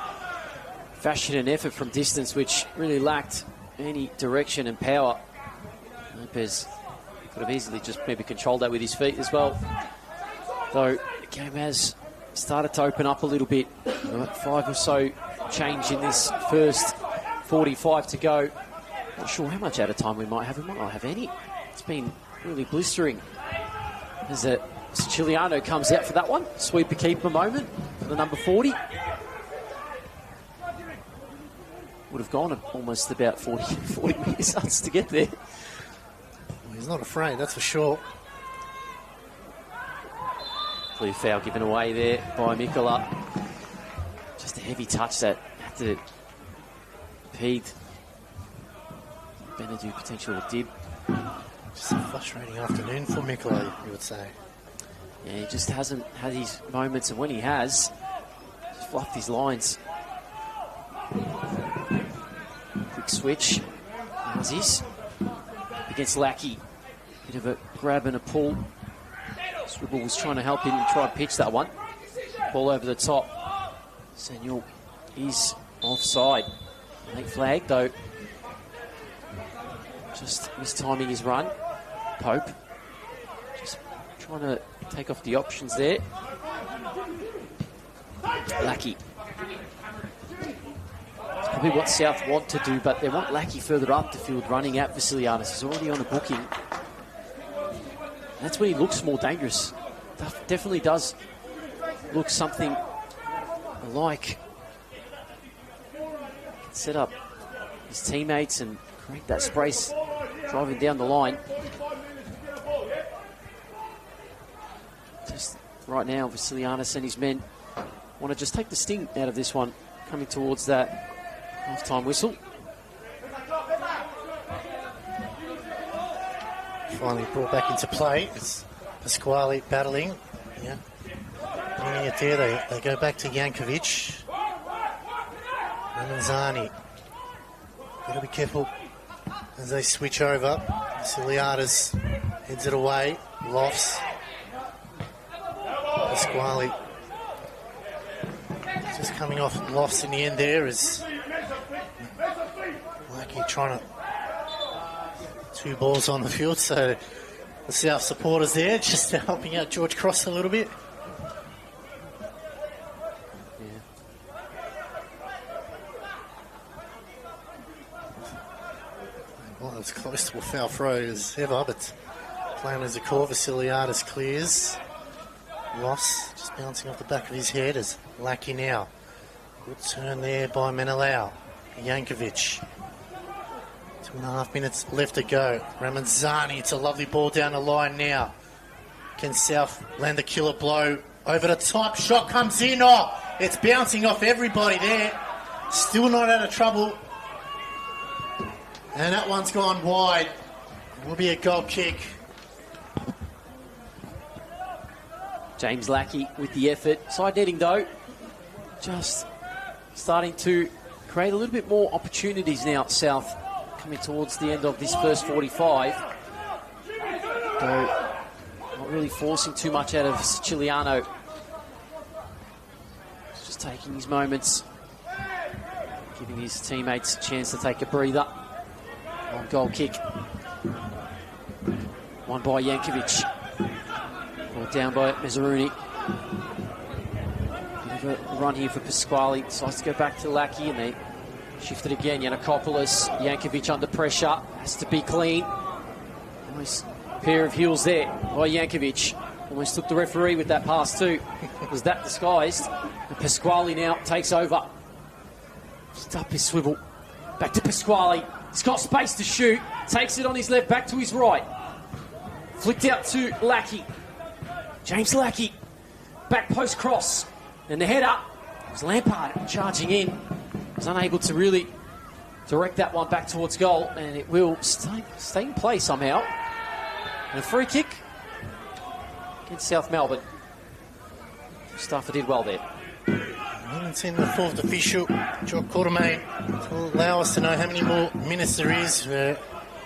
fashion an effort from distance, which really lacked any direction and power. Lopez could have easily just maybe controlled that with his feet as well. Though the game has started to open up a little bit. 5 or so change in this first 45 to go. Not sure how much out of time we might have. We might not have any. It's been really blistering. As Siciliano comes out for that one. Sweeper keeper moment for the number 40. Would have gone almost about 40 metres to get there. Well, he's not afraid, that's for sure. Clear foul given away there by Mikola. Just a heavy touch that had to impede Benadu potential Dib. Just a frustrating afternoon for Mikola, you would say. Yeah, he just hasn't had his moments, and when he has, just fluffed his lines. Quick switch. Nazis against Lackey. Bit of a grab and a pull. Swibble was trying to help him and try and pitch that one. Ball over the top. Senol is offside. Late flag, though. Just mistiming his run. Pope just trying to take off the options there. Lackey. It's probably what South want to do, but they want Lackey further up the field, running at Vasiliadis. He's already on a booking. That's when he looks more dangerous. Definitely does look something like set up his teammates and create that space driving down the line. Just right now, Vasiliadis and his men want to just take the sting out of this one, coming towards that half-time whistle. Finally brought back into play. It's Pasquale battling. Yeah. Bringing it there. They go back to Jankovic. Ramanzani. Got to be careful as they switch over. Vasiliadis heads it away. Lofts. Pasquale just coming off Lofts in the end there is Lackey trying to two balls on the field, so the South supporters there just helping out George Cross a little bit. Yeah. Well, it's close to a foul throw as ever, but playing as a core, Vasiliadis clears. Loss just bouncing off the back of his head as Lackey now. Good turn there by Menelau. Jankovic. 2.5 minutes left to go. Ramanzani, it's a lovely ball down the line now. Can South land a killer blow over the top? Shot comes in. Oh, it's bouncing off everybody there. Still not out of trouble. And that one's gone wide. Will be a goal kick. James Lackey with the effort. Side netting, though, just starting to create a little bit more opportunities now, South, coming towards the end of this first 45. Though not really forcing too much out of Siciliano. Just taking his moments, giving his teammates a chance to take a breather. One goal kick. One by Jankovic. Brought down by Mezzaruni. Bit of a run here for Pasquale. Decides to go back to Lackey, and they shift it again. Yiannakopoulos, Jankovic under pressure. Has to be clean. Nice pair of heels there by Jankovic. Almost took the referee with that pass too. Was that disguised? And Pasquale now takes over. Just up his swivel. Back to Pasquale. He's got space to shoot. Takes it on his left, back to his right. Flicked out to Lackey. James Lackey. Back post cross. And the header was Lampard charging in. Was unable to really direct that one back towards goal. And it will stay in play somehow. And a free kick against South Melbourne. Stafford did well there. I haven't seen the fourth official, Joe Cormay, to allow us to know how many more minutes there is. We're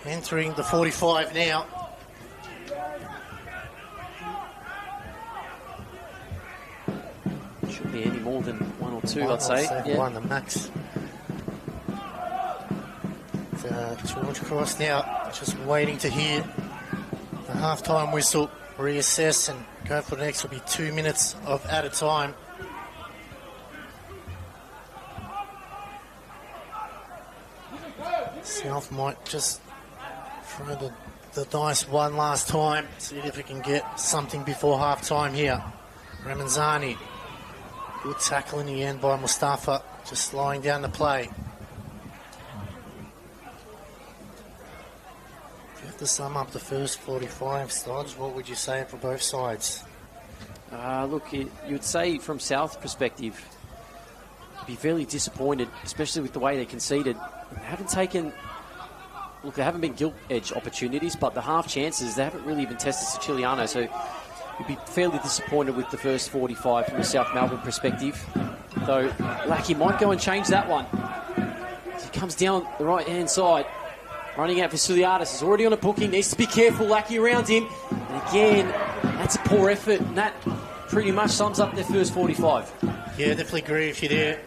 entering the 45 now. Shouldn't be any more than one or two, I'd say. Yeah. One, the max. George Cross now just waiting to hear the half-time whistle, reassess and go for the next. Will be 2 minutes of added time. South might just throw the dice one last time, see if we can get something before half-time here. Ramanzani, good tackle in the end by Mustafa, just slowing down the play. If you have to sum up the first 45 sides, what would you say for both sides? Look, you'd say from South's perspective, be fairly disappointed, especially with the way they conceded. They haven't taken... Look, they haven't been gilt-edge opportunities, but the half chances, they haven't really even tested Siciliano. So You'd be fairly disappointed with the first 45 from a South Melbourne perspective. Though Lackey might go and change that one. As he comes down the right-hand side, running out Vasiliadis. Is already on a booking. Needs to be careful. Lackey around him. And again, that's a poor effort. And that pretty much sums up their first 45. Yeah, definitely agree with you there.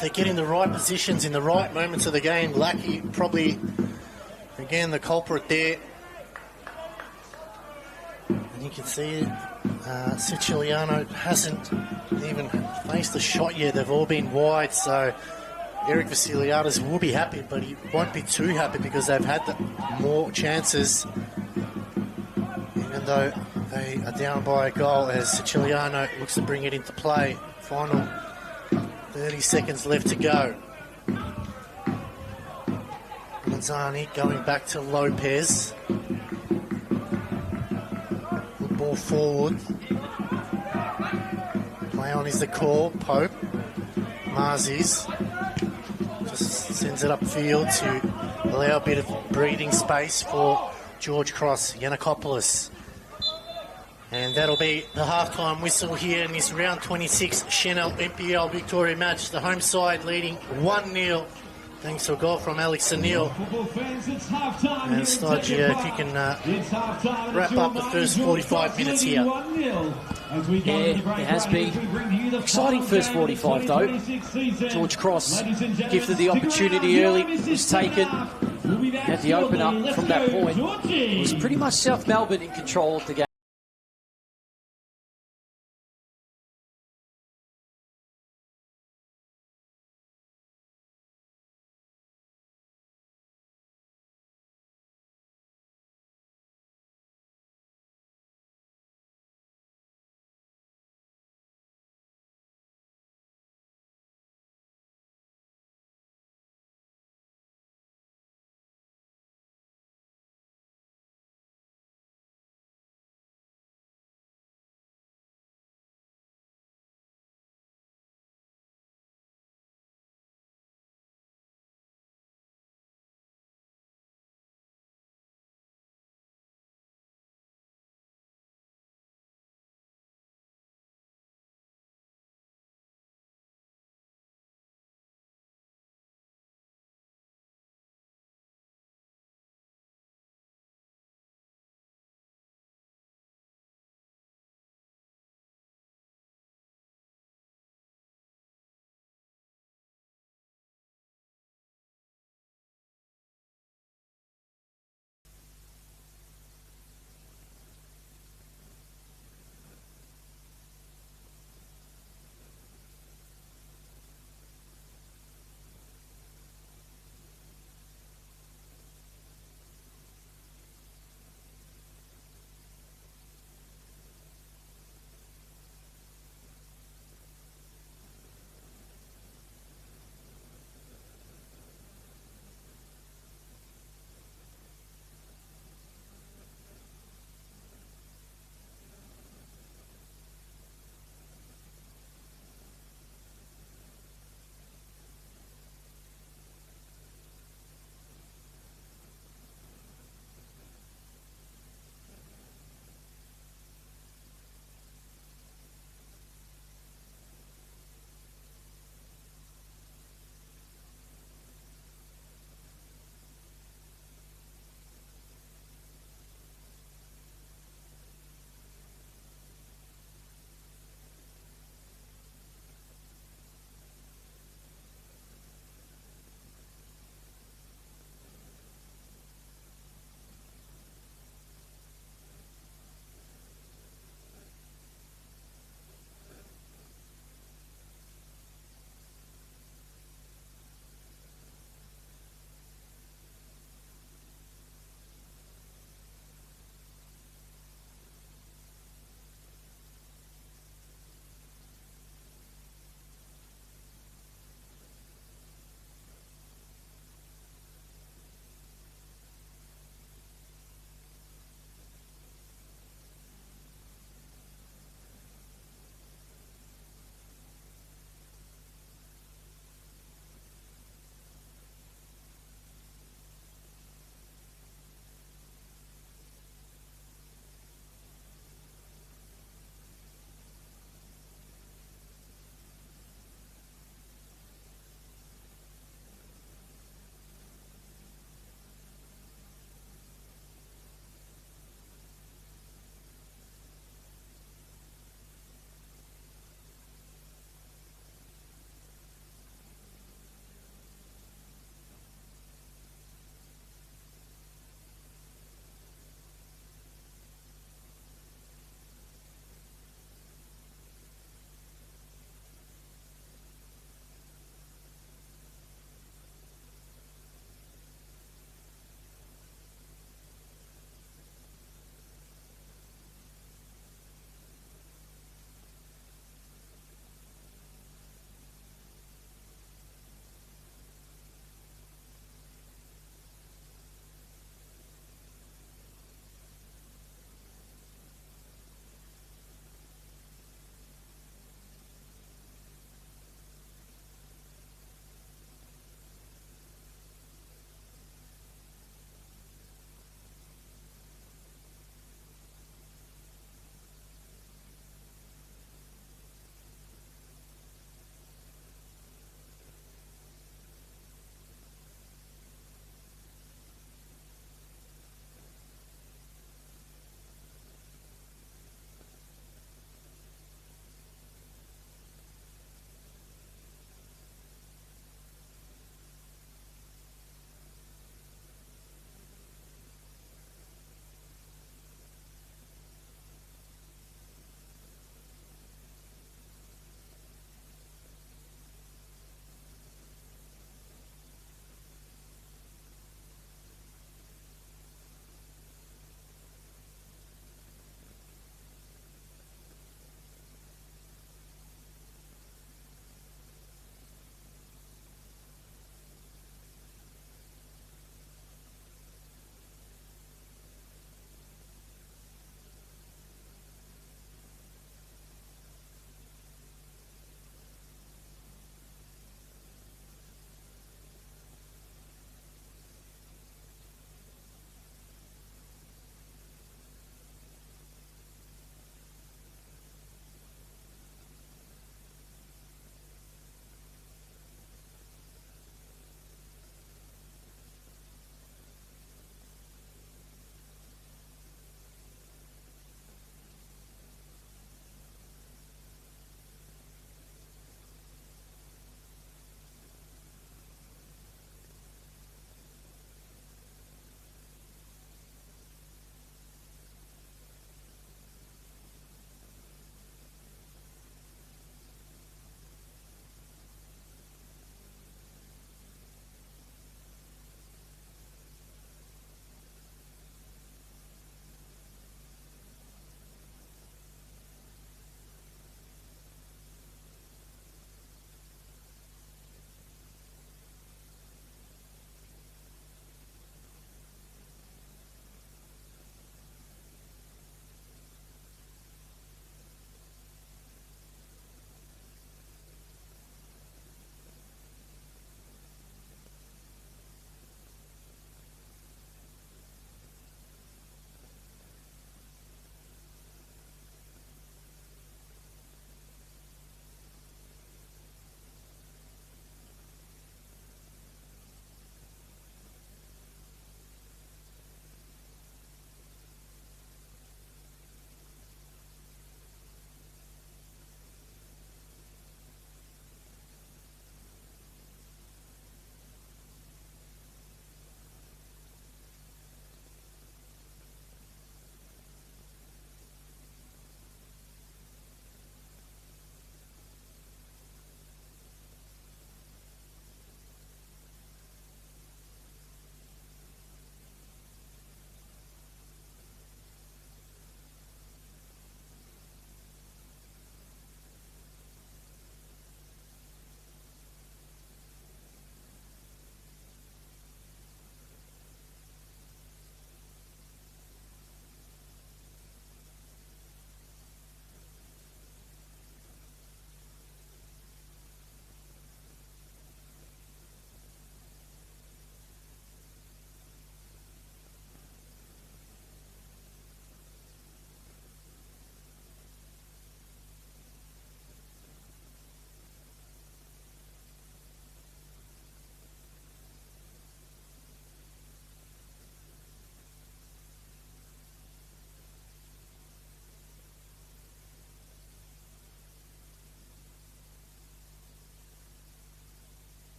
They get in the right positions in the right moments of the game. Lackey probably, again, the culprit there. And you can see Siciliano hasn't even faced a shot yet. They've all been wide, so Eric Vasiliadis will be happy, but he won't be too happy because they've had more chances, even though they are down by a goal as Siciliano looks to bring it into play. Final 30 seconds left to go. Manzani going back to Lopez. Good ball forward. Play on is the call. Pope. Marzis just sends it upfield to allow a bit of breathing space for George Cross. Yanakopoulos. And that'll be the halftime whistle here in this round 26 Senol NPL Victoria match. The home side leading 1-0 thanks to a goal from Alex Senil. And Stagia, if you can wrap up the first 45 minutes here. Yeah, it has been exciting first 45 though. George Cross gifted the opportunity early, was taken, had the open up from that point. It was pretty much South Melbourne in control of the game.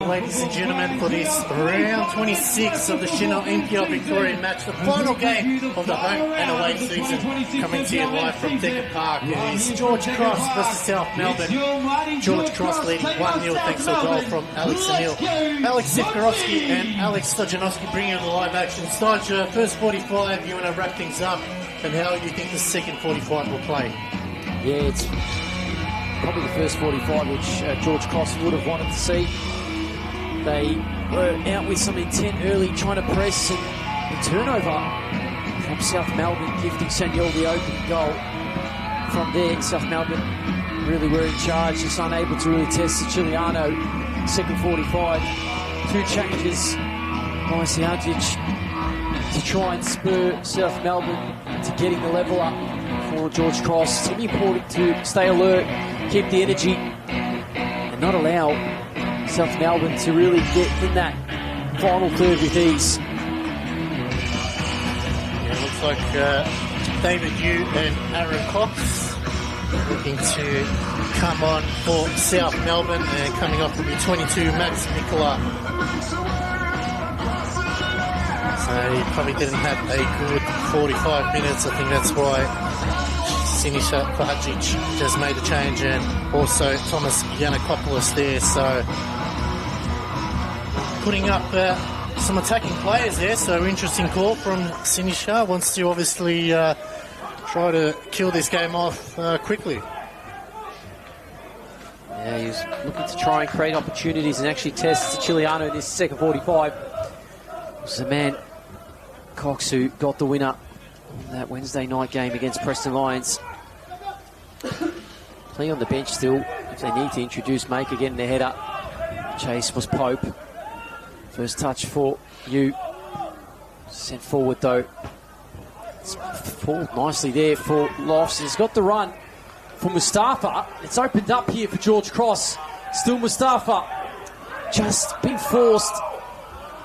ladies and gentlemen, for this round 26 of the Senol NPL Victoria match, the final game of the home and away season, coming to you live from Decker Park. It is George Cross versus South Melbourne. George Cross leading 1-0 thanks to a goal from Alex Senil. Alex Sivkorowski and Alex Stojanovski bringing you the live action. Stoj, first 45, you want to wrap things up, and how you think the second 45 will play? Yeah, it's probably the first 45 which George Cross would have wanted to see. They were out with some intent early, trying to press, and the turnover from South Melbourne, gifting Senol the opening goal. From there, South Melbourne really were in charge, just unable to really test Siciliano. Second 45, two changes by Sijadzic to try and spur South Melbourne to getting the level up for George Cross. It's really important to stay alert, keep the energy, and not allow South Melbourne to really get in that final third with ease. Yeah, it looks like David Yu and Aaron Cox looking to come on for South Melbourne, and coming off will be 22, Max Nicola. So he probably didn't have a good 45 minutes. I think that's why Sinisa Kajic just made a change, and also Thomas Yanakopoulos there. So putting up some attacking players there. So interesting call from Sinisa. Wants to obviously try to kill this game off quickly. Yeah, he was looking to try and create opportunities and actually test Siciliano in this second 45. It was the man, Cox, who got the winner in that Wednesday night game against Preston Lions. Playing on the bench still, if they need to introduce Maker getting their head up. Chase was Pope. First touch for you. Sent forward though. It's pulled nicely there for Lofts. He's got the run for Mustafa. It's opened up here for George Cross. Still Mustafa. Just been forced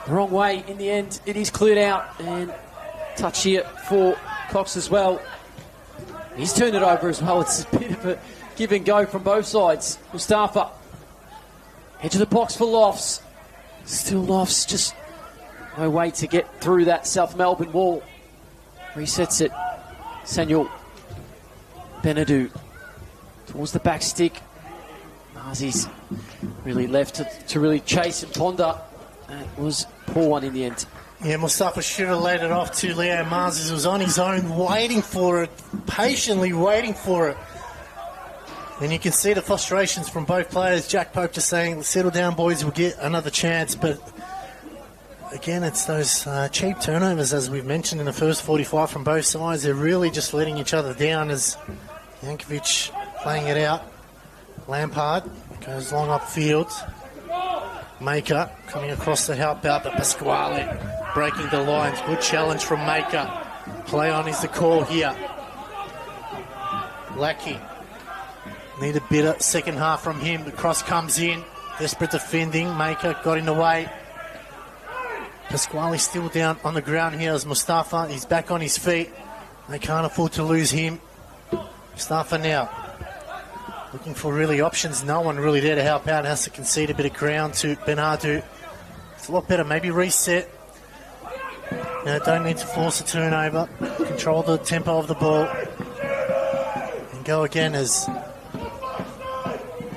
the wrong way. In the end, it is cleared out. And touch here for Cox as well. He's turned it over as well. It's a bit of a give and go from both sides. Mustafa. Edge of the box for Lofts. Still Lofts, just no way to get through that South Melbourne wall. Resets it. Senol Benadou towards the back stick. Marzi's really left to really chase and ponder. That was a poor one in the end. Yeah, Mustafa should have laid it off to Leo Marzi. He was on his own, waiting for it, patiently waiting for it. And you can see the frustrations from both players. Jack Pope just saying, settle down, boys, we'll get another chance. But again, it's those cheap turnovers, as we've mentioned in the first 45 from both sides. They're really just letting each other down as Yankovic playing it out. Lampard goes long upfield. Maker coming across to help out, but Pasquale breaking the lines. Good challenge from Maker. Play on is the call here. Lackey. Need a bit of second half from him. The cross comes in. Desperate defending. Maker got in the way. Pasquale still down on the ground here as Mustafa. He's back on his feet. They can't afford to lose him. Mustafa now looking for really options. No one really there to help out. Has to concede a bit of ground to Benadou. It's a lot better. Maybe reset. Now, don't need to force a turnover. Control the tempo of the ball. And go again as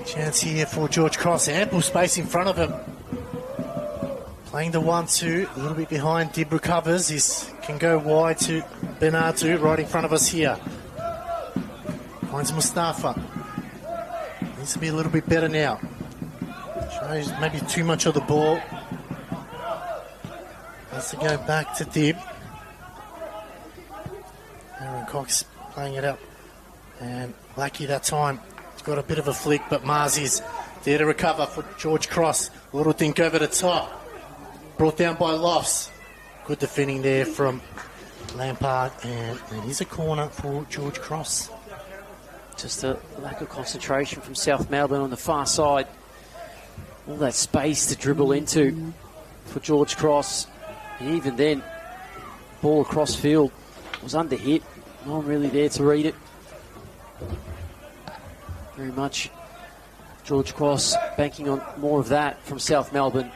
chance here for George Cross. Ample space in front of him. Playing the 1-2. A little bit behind. Dib recovers. This can go wide to Benadou right in front of us here. Finds Mustafa. Needs to be a little bit better now. Shows maybe too much of the ball. Has to go back to Dib. Aaron Cox playing it up. And Lackey that time. He's got a bit of a flick, but Marzi's there to recover for George Cross. A little dink over the top. Brought down by Lofts. Good defending there from Lampard. And it is a corner for George Cross. Just a lack of concentration from South Melbourne on the far side. All that space to dribble into for George Cross. And even then, ball across field was under hit. No one really there to read it. Very much George Cross banking on more of that from South Melbourne.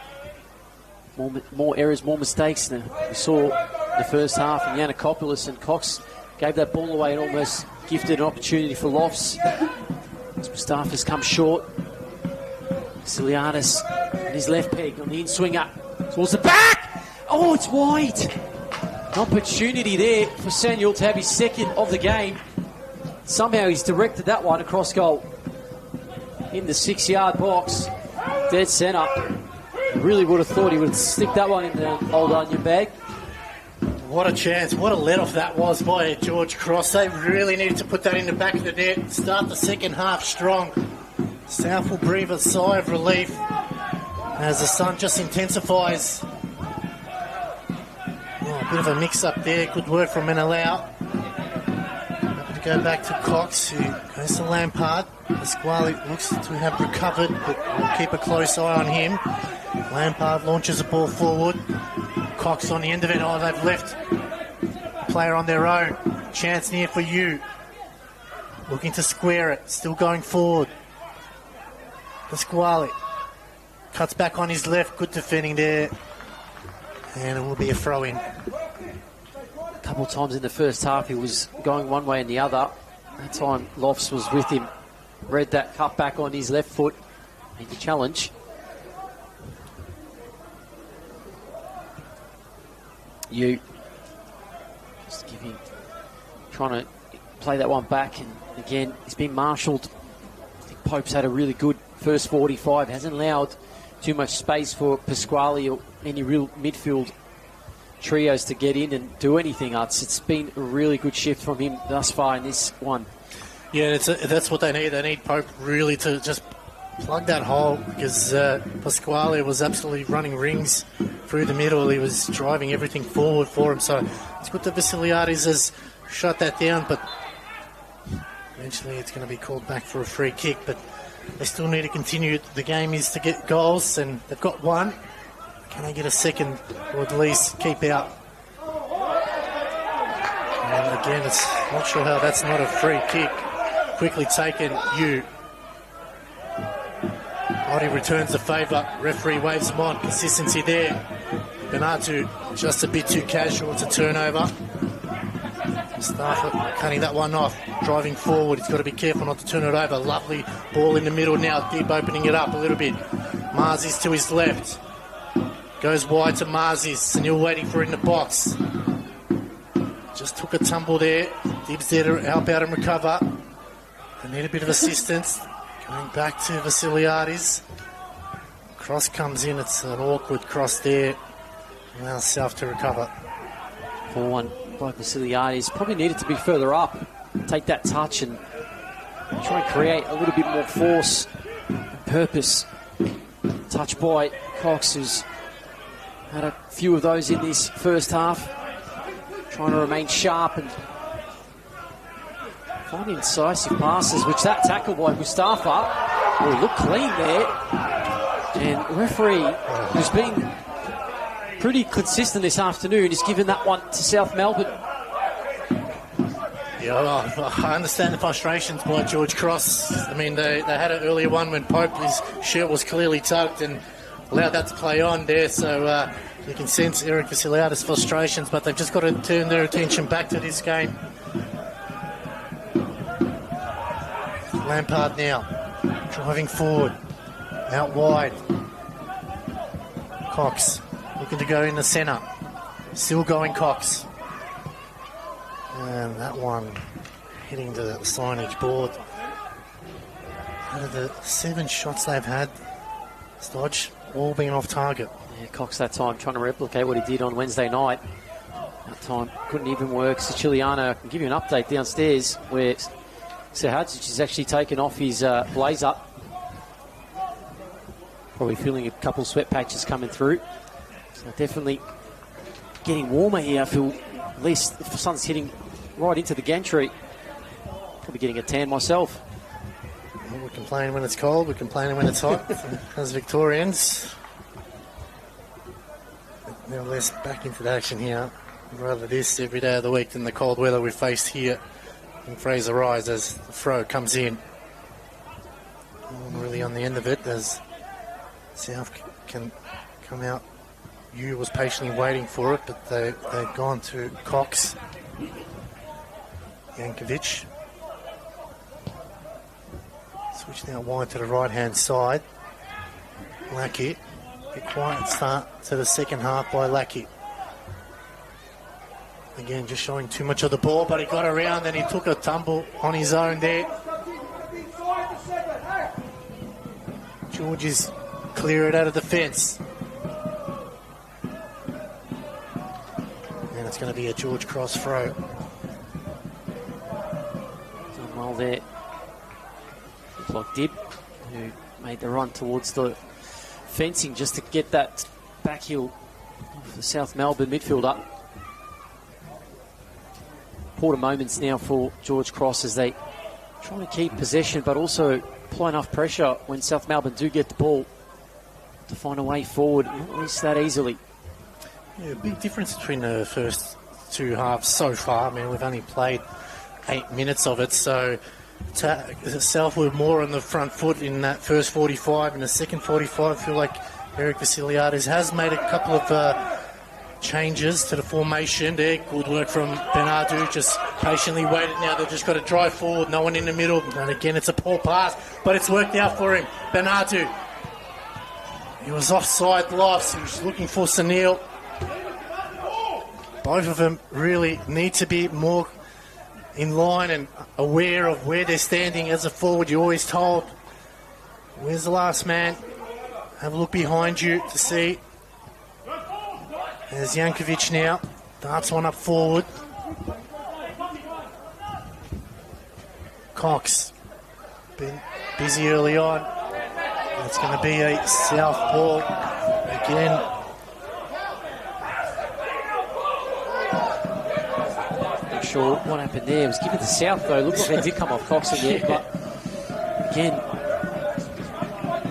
More errors, more mistakes than we saw in the first half. And Yanakopoulos and Cox gave that ball away and almost gifted an opportunity for Lofts. Mustafa's come short. Vasiliadis and his left peg on the in-swinger towards the back. Oh, it's wide. An opportunity there for Senol to have his second of the game. Somehow he's directed that one across goal in the 6-yard box, dead centre. Really would have thought he would stick that one in the old onion bag. What a chance, what a let-off that was by George Cross. They really needed to put that in the back of the net, start the second half strong. South will breathe a sigh of relief as the sun just intensifies. Oh, a bit of a mix-up there, good work from Menelau. Go back to Cox, who goes to Lampard. Pasquale looks to have recovered, but we'll keep a close eye on him. Lampard launches the ball forward. Cox on the end of it. Oh, they've left a player on their own. Chance near for you. Looking to square it. Still going forward. Pasquale cuts back on his left. Good defending there. And it will be a throw-in. A couple of times in the first half he was going one way and the other. That time Lofts was with him. Read that cut back on his left foot. Made the challenge. You just giving, trying to play that one back, and again he's been marshalled. I think Pope's had a really good first 45. Hasn't allowed too much space for Pasquale or any real midfield trios to get in and do anything else. It's been a really good shift from him thus far in this one. Yeah, that's what they need. They need Pope really to just plug that hole, because Pasquale was absolutely running rings through the middle. He was driving everything forward for him. So it's good that Vasiliadis has shut that down, but eventually it's going to be called back for a free kick. But they still need to continue. The game is to get goals, and they've got one. Can they get a second, or at least keep out? And again, it's not sure how that's not a free kick. Quickly taken, you. Oddie returns the favour. Referee waves him on. Consistency there. Benatu just a bit too casual. It's a turnover. Mustafa cutting that one off. Driving forward. He's got to be careful not to turn it over. Lovely ball in the middle now. Dib opening it up a little bit. Marzi's to his left. Goes wide to Marzi's. Senil waiting for it in the box. Just took a tumble there. Dib's there to help out and recover. They need a bit of assistance. Going back to Vasiliadis. Cross comes in. It's an awkward cross there. Allow South to recover. 4-1 by Vasiliadis. Probably needed to be further up. Take that touch and try and create a little bit more force and purpose. Touch by Cox, who's had a few of those in this first half. Trying to remain sharp and find incisive passes, which that tackle by Mustafa will look clean there. And the referee, who's been pretty consistent this afternoon, is giving that one to South Melbourne. Yeah, well, I understand the frustrations by George Cross. I mean, they had an earlier one when Pope, his shirt was clearly tucked, and allowed that to play on there. So you can sense Eric Vasiliadis' frustrations, but they've just got to turn their attention back to this game. Lampard now, driving forward, out wide. Cox, looking to go in the centre. Still going Cox. And that one hitting the signage board. Out of the 7 shots they've had, Stodge, all being off target. Yeah, Cox that time trying to replicate what he did on Wednesday night. That time couldn't even work. Siciliano, I can give you an update downstairs where Sahadzic has actually taken off his blazer. Probably feeling a couple sweat patches coming through. So definitely getting warmer here. I feel at least if the sun's hitting right into the gantry. Probably getting a tan myself. Well, we complain when it's cold, we complain when it's hot as Victorians. Now let's back into the action here. I'd rather this every day of the week than the cold weather we faced here in Fraser Rise as the throw comes in. Really on the end of it as South can come out. You was patiently waiting for it, but they'd gone to Cox. Yankovic. Switch now wide to the right-hand side. Lackey. A quiet start to the second half by Lackey. Again, just showing too much of the ball, but he got around and he took a tumble on his own there. Georges clear it out of the fence. And it's going to be a George Cross throw. Done well there. Looks like Dib, who made the run towards the fencing just to get that back heel of the South Melbourne midfielder. Quarter moments now for George Cross as they try to keep possession but also apply enough pressure when South Melbourne do get the ball to find a way forward, not least that easily. Yeah, big difference between the first two halves so far. I mean, we've only played 8 minutes of it, so South were more on the front foot in that first 45. In the second 45, I feel like Eric Vasiliadis has made a couple of changes to the formation there. Good work from Bernardo, just patiently waited. Now they've just got to drive forward, no one in the middle, and again it's a poor pass, but it's worked out for him. Bernardo, he was offside lost, he was looking for Senil. Both of them really need to be more in line and aware of where they're standing as a forward. You're always told, where's the last man? Have a look behind you to see. There's Yankovic now. Darts one up forward. Cox. Been busy early on. It's going to be a South ball again. Not sure what happened there. It was given to South though. Looks like they did come off Cox in there, but again,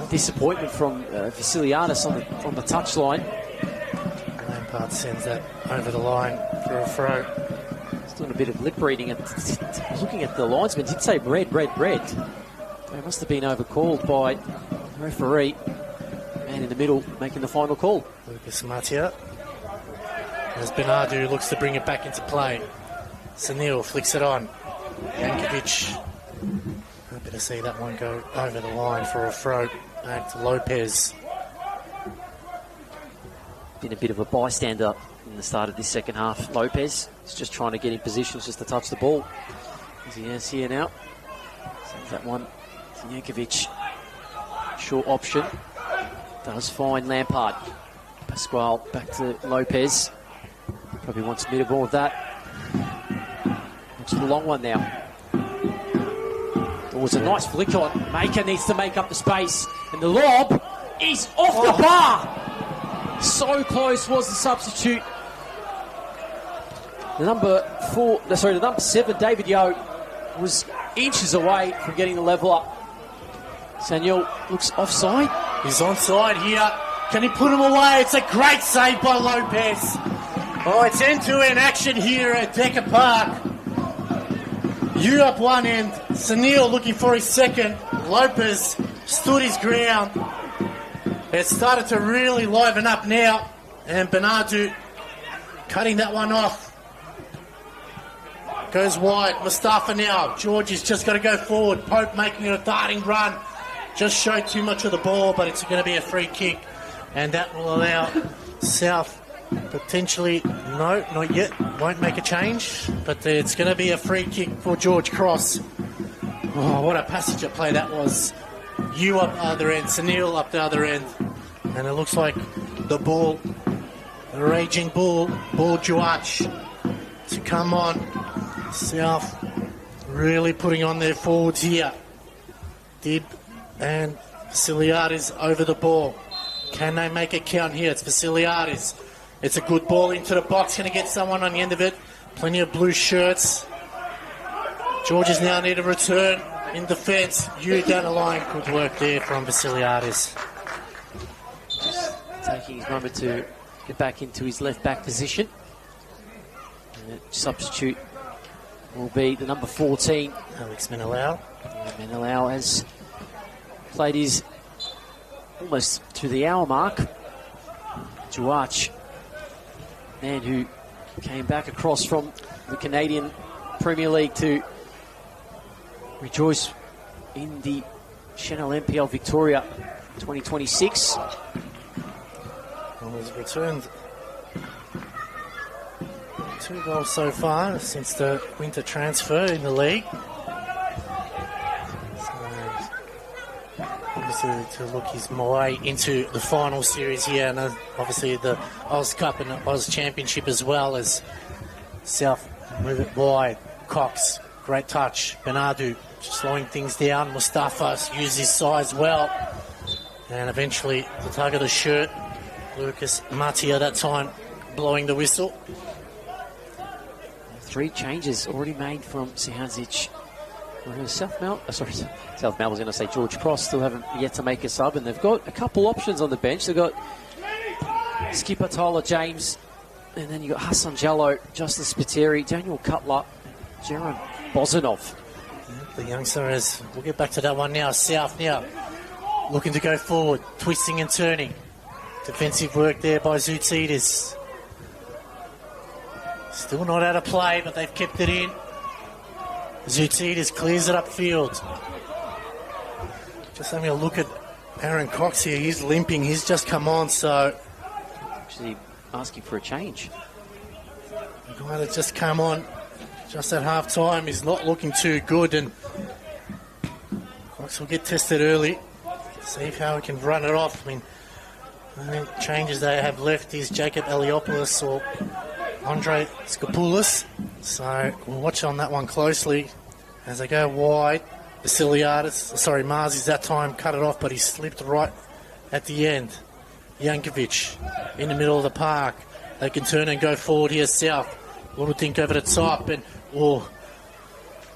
disappointment from Vasiliadis on the touchline. Lampard sends that over the line for a throw. He's doing a bit of lip reading. Looking at the linesman, did say red. They must have been overcalled by the referee. Man in the middle making the final call. Lucas Matia. As Bernardo looks to bring it back into play. Senil flicks it on. Yankovic. Happy to see that one go over the line for a throw. Back to Lopez. Been a bit of a bystander in the start of this second half. Lopez is just trying to get in positions just to touch the ball. As he is here now. Sends that one to Yankovic. Short option. Does find Lampard. Pasquale back to Lopez. Probably wants a bit more of that. Looks for the long one now. There was a nice flick on. Maker needs to make up the space. And the lob is off the bar. So close was the substitute. The number 7, David Yeo, was inches away from getting the level up. Senil looks offside. He's onside here. Can he put him away? It's a great save by Lopez. Oh, it's end-to-end action here at Decker Park. You up one end. Senil looking for his second. Lopez stood his ground. It started to really liven up now. And Bernardo cutting that one off. Goes wide. Mustafa now. George has just got to go forward. Pope making a darting run. Just showed too much of the ball, but it's going to be a free kick. And that will allow South potentially, no, not yet, won't make a change. But it's going to be a free kick for George Cross. Oh, what a passage of play that was. You up the other end, Senil up the other end. And it looks like the ball, the raging bull Juach to come on. South really putting on their forwards here. Dib and Vasiliadis over the ball. Can they make it count here? It's Vasiliadis. It's a good ball into the box. Going to get someone on the end of it. Plenty of blue shirts. Georges now need a return in defence. You down the line. Good work there from Vasiliadis. Just taking his moment to get back into his left back position. And the substitute will be the number 14. Alex Menelau. Menelau has Played his almost to the hour mark. Juach, man who came back across from the Canadian Premier League to rejoice in the Senol NPL Victoria 2026. Well, he's returned 2 goals so far since the winter transfer in the league. So, obviously to look his way into the final series here, and obviously the Oz Cup and the Oz Championship as well, as South move it wide. Cox, great touch. Bernardo slowing things down. Mustafa used his size well. And eventually the tug of the shirt. Lucas Matia that time blowing the whistle. 3 changes already made from Sihanzic. South Melbourne's going to say George Cross still haven't yet to make a sub, and they've got a couple options on the bench. They've got skipper Tyler James, and then you've got Hassan Jallo, Justin Spiteri, Daniel Cutler, Jaron Bozanov. The youngster is, we'll get back to that one now. South now looking to go forward, twisting and turning. Defensive work there by Zoutsidis. Still not out of play, but they've kept it in. Zoutsidis clears it upfield. Just having a look at Aaron Cox here. He's limping. He's just come on, so... Actually asking for a change. The guy that just come on just at half-time is not looking too good, and Cox will get tested early. See how he can run it off. I mean, the only changes they have left is Jacob Eliopoulos or Andre Skopoulos. So we'll watch on that one closely as they go wide. Mars is that time cut it off, but he slipped right at the end. Yankovic in the middle of the park. They can turn and go forward here, South. Little think over the top, and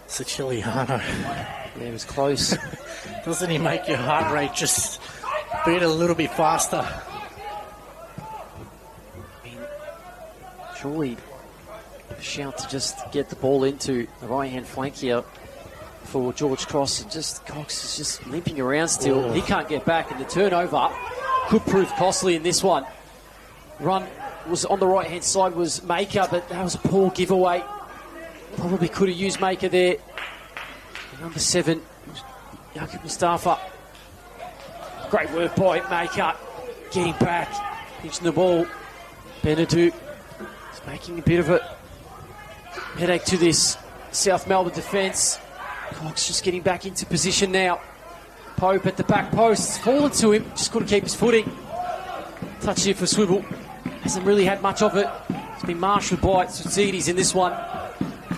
Siciliano. Yeah, it was close. Doesn't he make your heart rate just beat a little bit faster? I mean, surely a shout to just get the ball into the right-hand flank here for George Cross, and just Cox is just limping around still. He can't get back, and the turnover could prove costly in this one. Run was on the right-hand side was Maker, but that was a poor giveaway. Probably could have used Maker there. Number 7, Yaqub Mustafa. Great work by Maker. Getting back, pitching the ball. Benadou is making a bit of a headache to this South Melbourne defence. Cox just getting back into position now. Pope at the back post. It's fallen to him. Just couldn't keep his footing. Touching it for Swivel. Hasn't really had much of it. It's been marshalled by Zoutsidis in this one.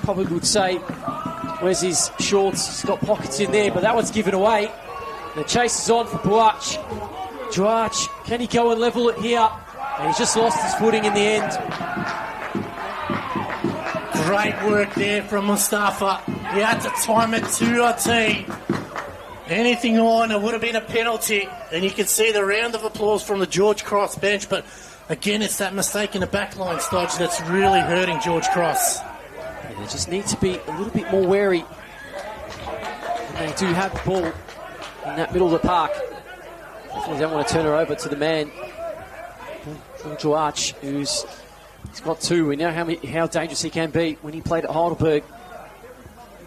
Probably would say, where's his shorts? He's got pockets in there, but that one's given away. The chase is on for Buach. Juach, can he go and level it here? And he's just lost his footing in the end. Great work there from Mustafa. He had to time it to a T. Anything on, it would have been a penalty. And you can see the round of applause from the George Cross bench. But again, it's that mistake in the backline stodge that's really hurting George Cross. Yeah, they just need to be a little bit more wary. And they do have the ball in that middle of the park. Definitely don't want to turn her over to the man, Juach, he's got 2. We know how dangerous he can be when he played at Heidelberg.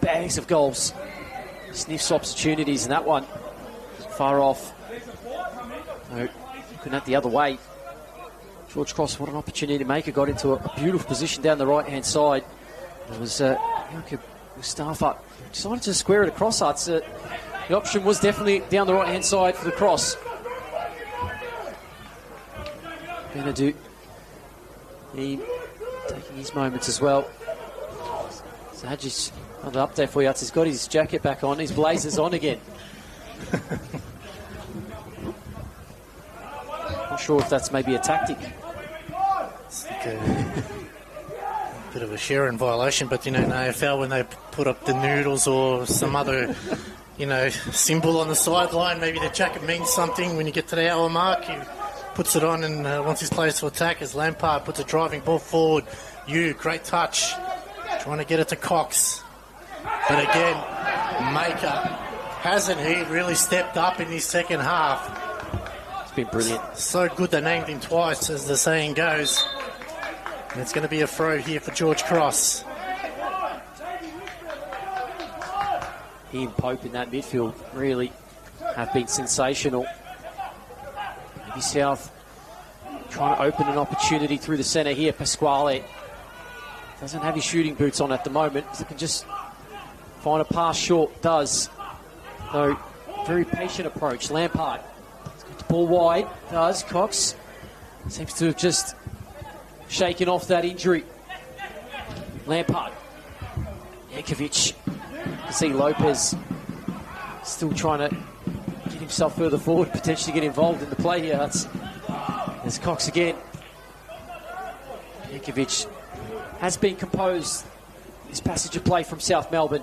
Bags of goals. Sniffs opportunities, and that one far off. No, looking at the other way. George Cross, what an opportunity to make it. Got into a beautiful position down the right-hand side. It was Mustafa decided to square it across. The option was definitely down the right-hand side for the cross. Benadou, he taking his moments as well. Zajic, another update for you. He's got his jacket back on, his blazers on again. Not sure if that's maybe a tactic. It's like a bit of a Sharon violation, but in AFL, when they put up the noodles or some other symbol on the sideline, maybe the jacket means something. When you get to the hour mark, he puts it on and wants his players to attack, as Lampard puts a driving ball forward. Great touch, trying to get it to Cox. But again, Maker Hasn't he really stepped up in his second half? It's been brilliant. So good they named him twice, as the saying goes. And it's going to be a throw here for George Cross. He and Pope in that midfield really have been sensational. Maybe South trying to open an opportunity through the centre here. Pasquale doesn't have his shooting boots on at the moment. He can just find a pass short. Does. No, very patient approach. Lampard. He's got the ball wide. Does. Cox seems to have just shaken off that injury. Lampard. Yankovic. You see Lopez still trying to get himself further forward, potentially get involved in the play here. There's Cox again. Yankovic has been composed. This passage of play from South Melbourne.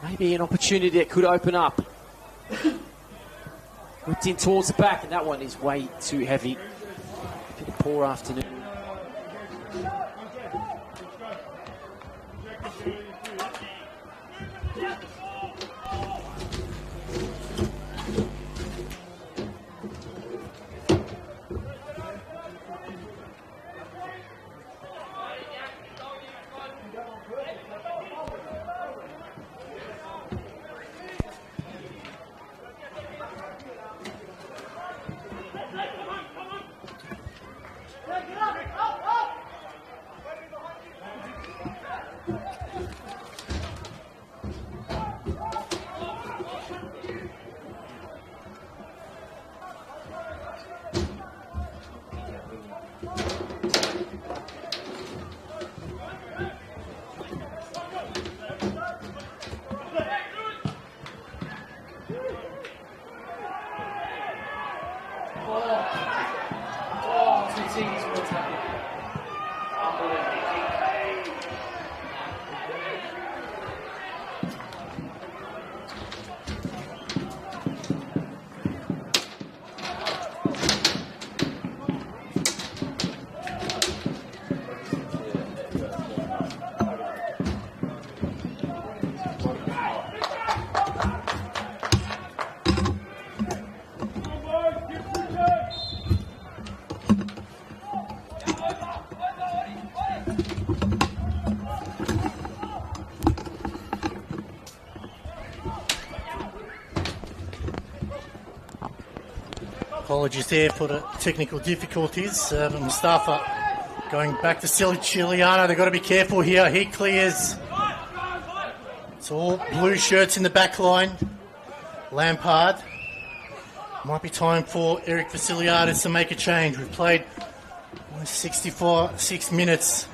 Maybe an opportunity that could open up. Whipped in towards the back, and that one is way too heavy. Been a poor afternoon. Apologies there for the technical difficulties. Mustafa going back to Chiliano. They've got to be careful here. He clears. It's all blue shirts in the back line. Lampard. Might be time for Eric Vasiliadis to make a change. We've played 6 minutes.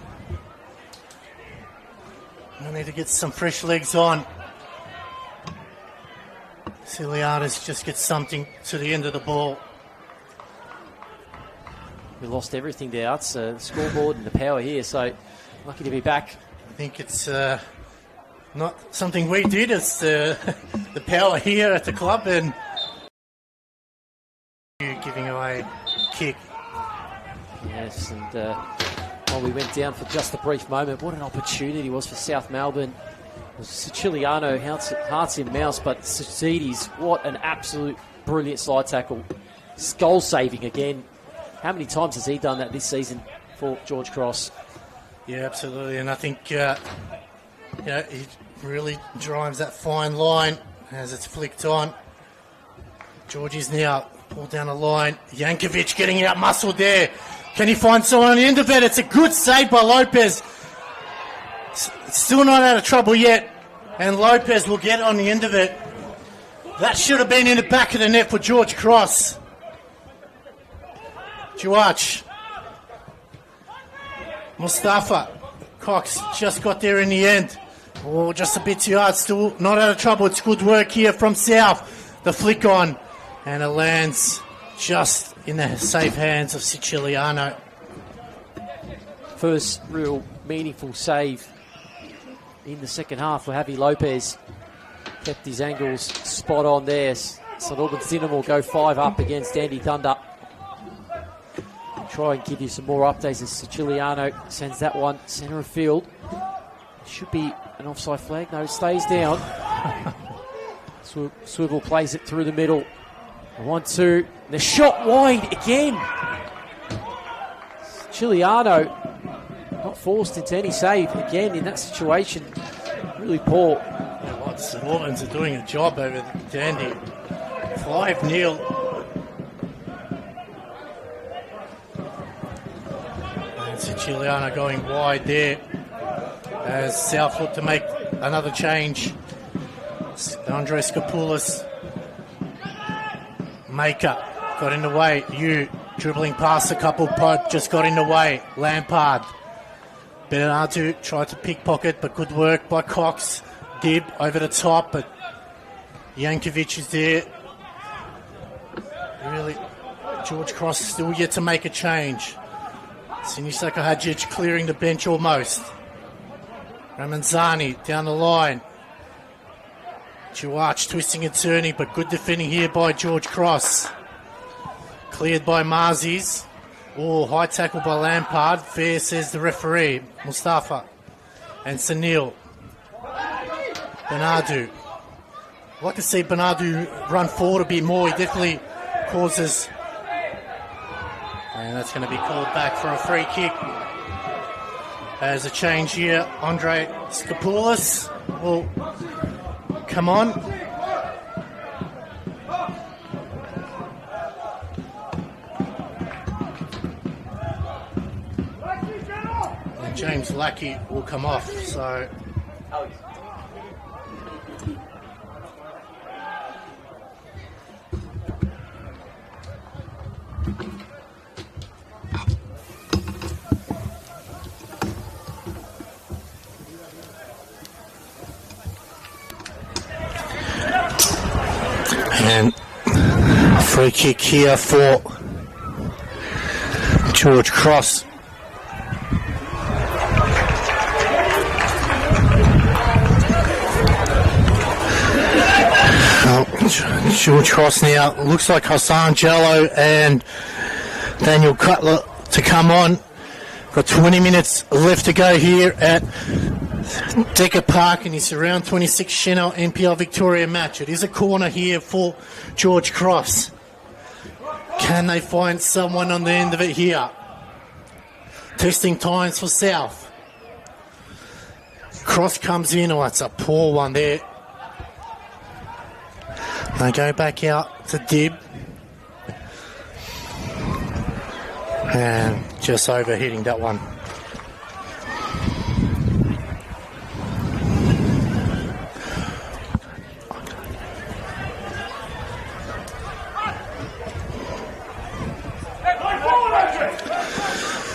We need to get some fresh legs on. Vasiliadis just gets something to the end of the ball. We lost everything there. It's the scoreboard and the power here, so lucky to be back. I think it's not something we did. It's the power here at the club and giving away a kick. Yes, and while we went down for just a brief moment, what an opportunity it was for South Melbourne. It was Siciliano, hearts in mouse, but Succedes, what an absolute brilliant slide tackle. Goal saving again. How many times has he done that this season for George Cross? Yeah, absolutely. And I think he really drives that fine line as it's flicked on. George is now pulled down the line. Yankovic getting out muscled there. Can he find someone on the end of it? It's a good save by Lopez. Still not out of trouble yet. And Lopez will get on the end of it. That should have been in the back of the net for George Cross. Juach. Mustafa. Cox just got there in the end. Oh, just a bit too hard. Still not out of trouble. It's good work here from South. The flick on. And it lands just in the safe hands of Siciliano. First real meaningful save in the second half for Javi Lopez. Kept his angles spot on there. St Albans Dinamo will go 5 up against Andy Thunder. Try and give you some more updates as Siciliano sends that one centre of field. Should be an offside flag. No, it stays down. Swivel plays it through the middle. 1-2. The shot wide again. Chiliano not forced into any save again in that situation. Really poor. Yeah, St Albans are doing a job over the Dandy. 5-0. And Siciliano going wide there as South look to make another change. Andre Skopoulos. Maker got in the way. You dribbling past a couple. Pope just got in the way. Lampard. Bernardo tried to pickpocket, but good work by Cox. Dib over the top, but Jankovic is there. Really, George Cross still yet to make a change. Sinisako Hadjic clearing the bench almost. Ramanzani down the line. Chiwach twisting and turning, but good defending here by George Cross. Cleared by Marzis. Oh, high tackle by Lampard. Fair, says the referee. Mustafa and Senil. Bernardo. I'd like to see Bernardo run forward a bit more. He definitely causes... And that's going to be called back for a free kick. As a change here, Andre Skopoulos will come on. And James Lackey will come off, so... And free kick here for George Cross. George Cross now looks like Hassan Jallo and Daniel Cutler to come on. Got 20 minutes left to go here at Decker Park in his round 26 Senol NPL Victoria match. It is a corner here for George Cross. Can they find someone on the end of it here? Testing times for South. Cross comes in. Oh, it's a poor one there. They go back out to Dib. And just overhitting that one.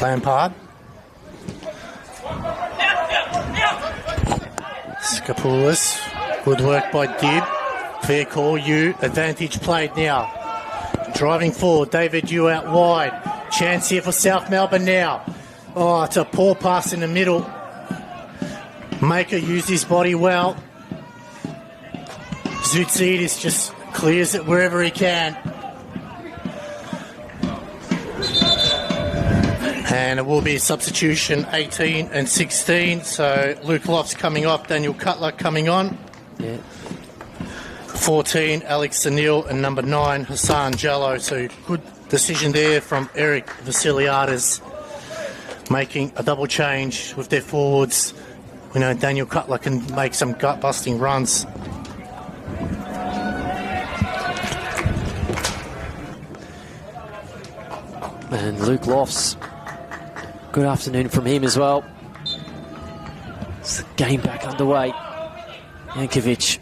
Lampard. Skopoulos. Good work by Dib. Fair call, you. Advantage played now. Driving forward, David Yu out wide. Chance here for South Melbourne now. Oh, it's a poor pass in the middle. Maker used his body well. Zoutsidis just clears it wherever he can. And it will be a substitution, 18 and 16. So Luke Lofts coming off, Daniel Cutler coming on. Yeah. 14, Alex Senil, and number 9, Hassan Jallo. So good decision there from Eric Vasiliadis, making a double change with their forwards. We know Daniel Cutler can make some gut-busting runs. And Luke Lofts, good afternoon from him as well. It's the game back underway. Jankovic.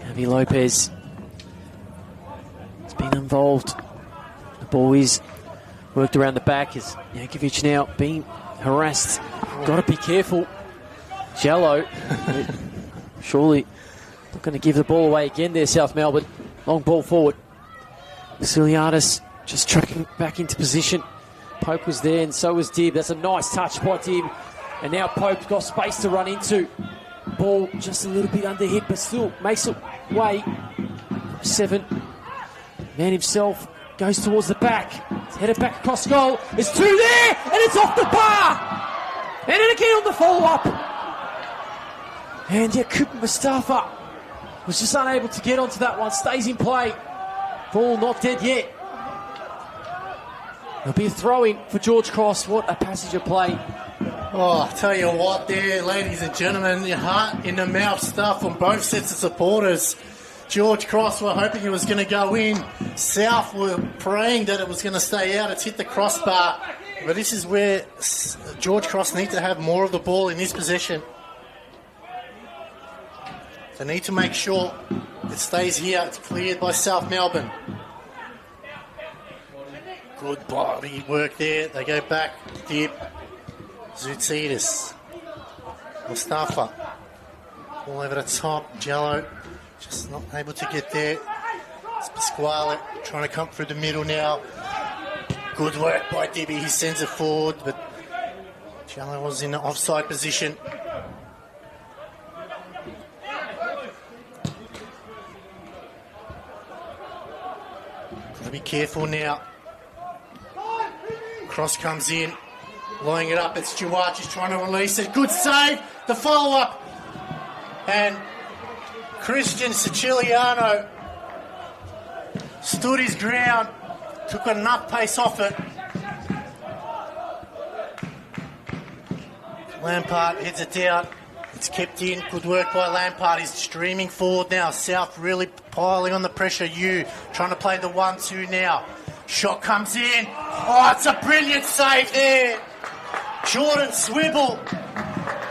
Javi Lopez has been involved. The boys worked around the back as Jankovic now being harassed. Got to be careful. Jallo, surely not going to give the ball away again there, South Melbourne. Long ball forward. Vasiliadis just tracking back into position. Pope was there and so was Dib. That's a nice touch by Dib. And now Pope's got space to run into. Ball just a little bit under hit, but still makes it way. 7. Man himself goes towards the back. It's headed back across goal. There's 2 there, and it's off the bar. And then again on the follow-up. And Yakub Mustafa was just unable to get onto that one. Stays in play. Ball not dead yet. There'll be a throw-in for George Cross. What a passage of play. Oh, I tell you what there, ladies and gentlemen, your heart in the mouth stuff on both sets of supporters. George Cross were hoping it was going to go in. South were praying that it was going to stay out. It's hit the crossbar. But this is where George Cross need to have more of the ball in this possession. They need to make sure it stays here. It's cleared by South Melbourne. Good body work there. They go back. Dip. Zoutsidis. Mustafa. All over the top. Jello. Just not able to get there. It's Pasquale trying to come through the middle now. Good work by Dibby. He sends it forward, but Jello was in the offside position. Got to be careful now. Cross comes in. Blowing it up, it's Stewart, he's trying to release it. Good save, the follow-up. And Christian Siciliano stood his ground, took enough pace off it. Lampard heads it down. It's kept in. Good work by Lampard. He's streaming forward now. South really piling on the pressure. Trying to play the 1-2 now. Shot comes in. Oh, it's a brilliant save there. Jordan Swibble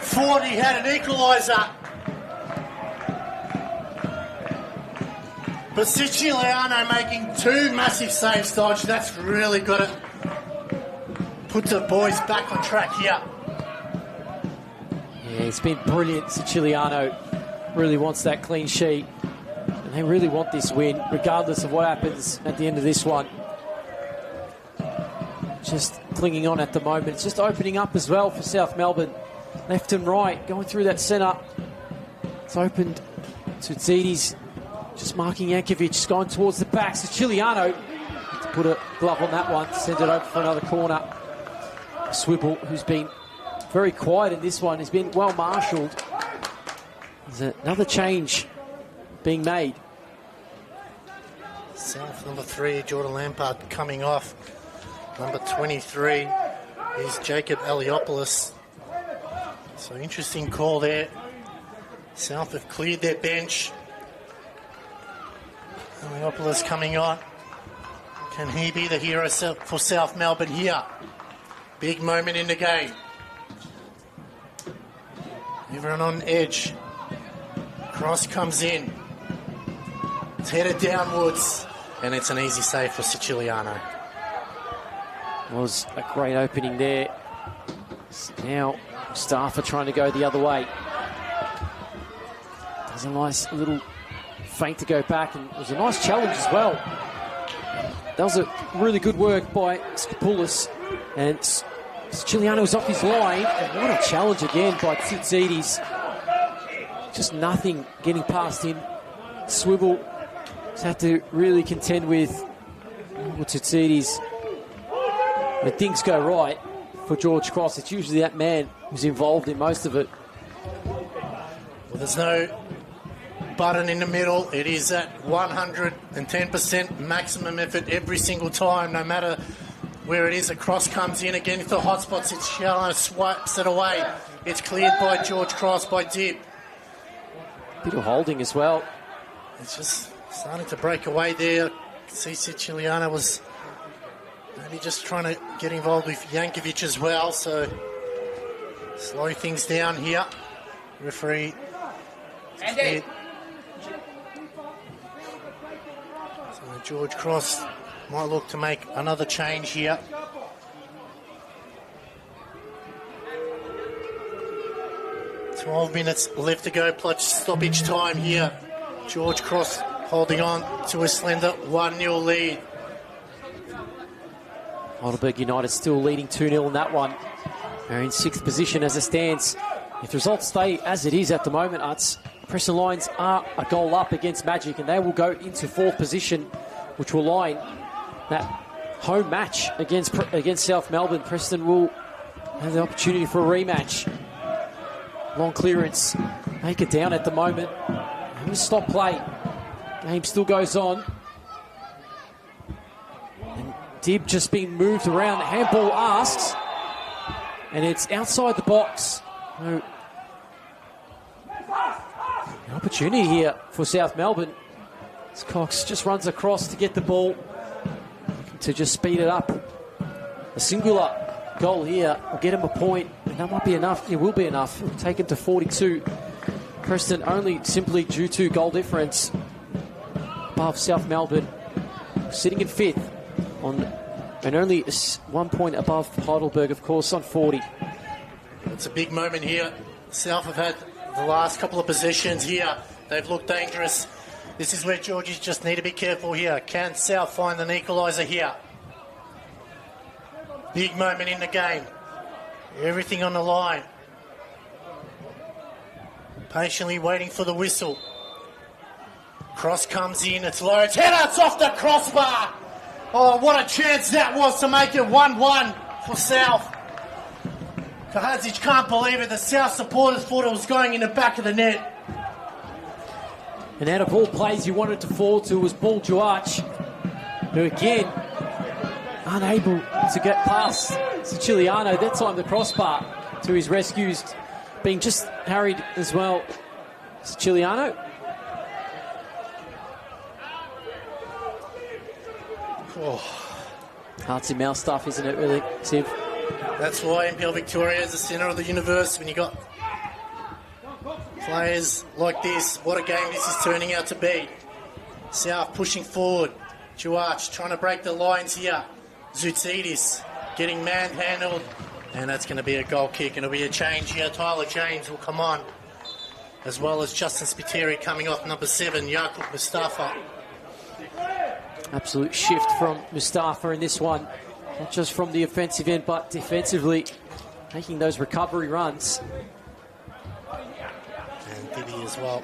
thought he had an equaliser. But Siciliano making two massive saves, Dodge. That's really got to put the boys back on track here. Yeah, it's been brilliant. Siciliano really wants that clean sheet. And they really want this win, regardless of what happens at the end of this one. Just clinging on at the moment. It's just opening up as well for South Melbourne. Left and right, going through that centre. It's opened to Tzidis, just marking Yankovic, just going towards the back. Siciliano to put a glove on that one, send it over for another corner. Swibble, who's been very quiet in this one, has been well marshalled. There's another change being made. South number 3, Jordan Lampard coming off. Number 23 is Jacob Eliopoulos. So interesting call there. South have cleared their bench. Eliopoulos coming on. Can he be the hero for South Melbourne here? Big moment in the game. Everyone on edge. Cross comes in. It's headed downwards. And it's an easy save for Siciliano. Was a great opening there. Now Mustafa trying to go the other way. Does a nice little feint to go back, and it was a nice challenge as well. That was a really good work by Skopoulos, and Siciliano was off his line, and what a challenge again by Tsitsides. Just nothing getting past him. Swibble just had to really contend with Tsitsides. When things go right for George Cross, it's usually that man who's involved in most of it. Well, there's no button in the middle. It is at 110% maximum effort every single time, no matter where it is. A cross comes in again. If the hot spots, it's shallow, swipes it away. It's cleared by George Cross by Dip. Bit of holding as well. It's just starting to break away there. See, Siciliano was maybe just trying to get involved with Yankovic as well, so slow things down here. Referee. So George Cross might look to make another change here. "12 minutes left to go, plus stoppage time here." George Cross holding on to a slender 1-0 lead. Heidelberg United still leading 2-0 in that one. They're in 6th position as it stands. If the results stay as it is at the moment, Preston Lions are a goal up against Magic, and they will go into 4th position, which will line that home match against South Melbourne. Preston will have the opportunity for a rematch. Long clearance. Make it down at the moment. I'm going to stop play. Game still goes on. And Dib just being moved around. Handball asks. And it's outside the box. No. An opportunity here for South Melbourne. As Cox just runs across to get the ball. To just speed it up. A singular goal here will get him a point, and that might be enough. It will be enough. It'll take him to 42. Preston only simply due to goal difference above South Melbourne, sitting in 5th on, and only 1 point above Heidelberg, of course, on 40. It's a big moment here. South have had the last couple of possessions here. They've looked dangerous. This is where Georgies just need to be careful here. Can South find an equaliser here? Big moment in the game. Everything on the line. Patiently waiting for the whistle. Cross comes in. It's low. It's header. It's off the crossbar. Oh, what a chance that was to make it 1-1 for South. Kahadzic can't believe it. The South supporters thought it was going in the back of the net. And out of all plays you wanted to fall to was Paul Juach, who again, unable to get past Siciliano. That time the crossbar to his rescues, being just harried as well. Siciliano. Oh. Hearts and mouth stuff, isn't it, really, Tim? That's why NPL Victoria is the centre of the universe. When you got players like this, what a game this is turning out to be. South pushing forward. Juach trying to break the lines here. Zoutsidis getting manhandled. And that's going to be a goal kick. And it'll be a change here. Tyler James will come on. As well as Justin Spiteri coming off number 7, Yakub Mustafa. Absolute shift from Mustafa in this one. Not just from the offensive end, but defensively. Making those recovery runs. And Diddy as well.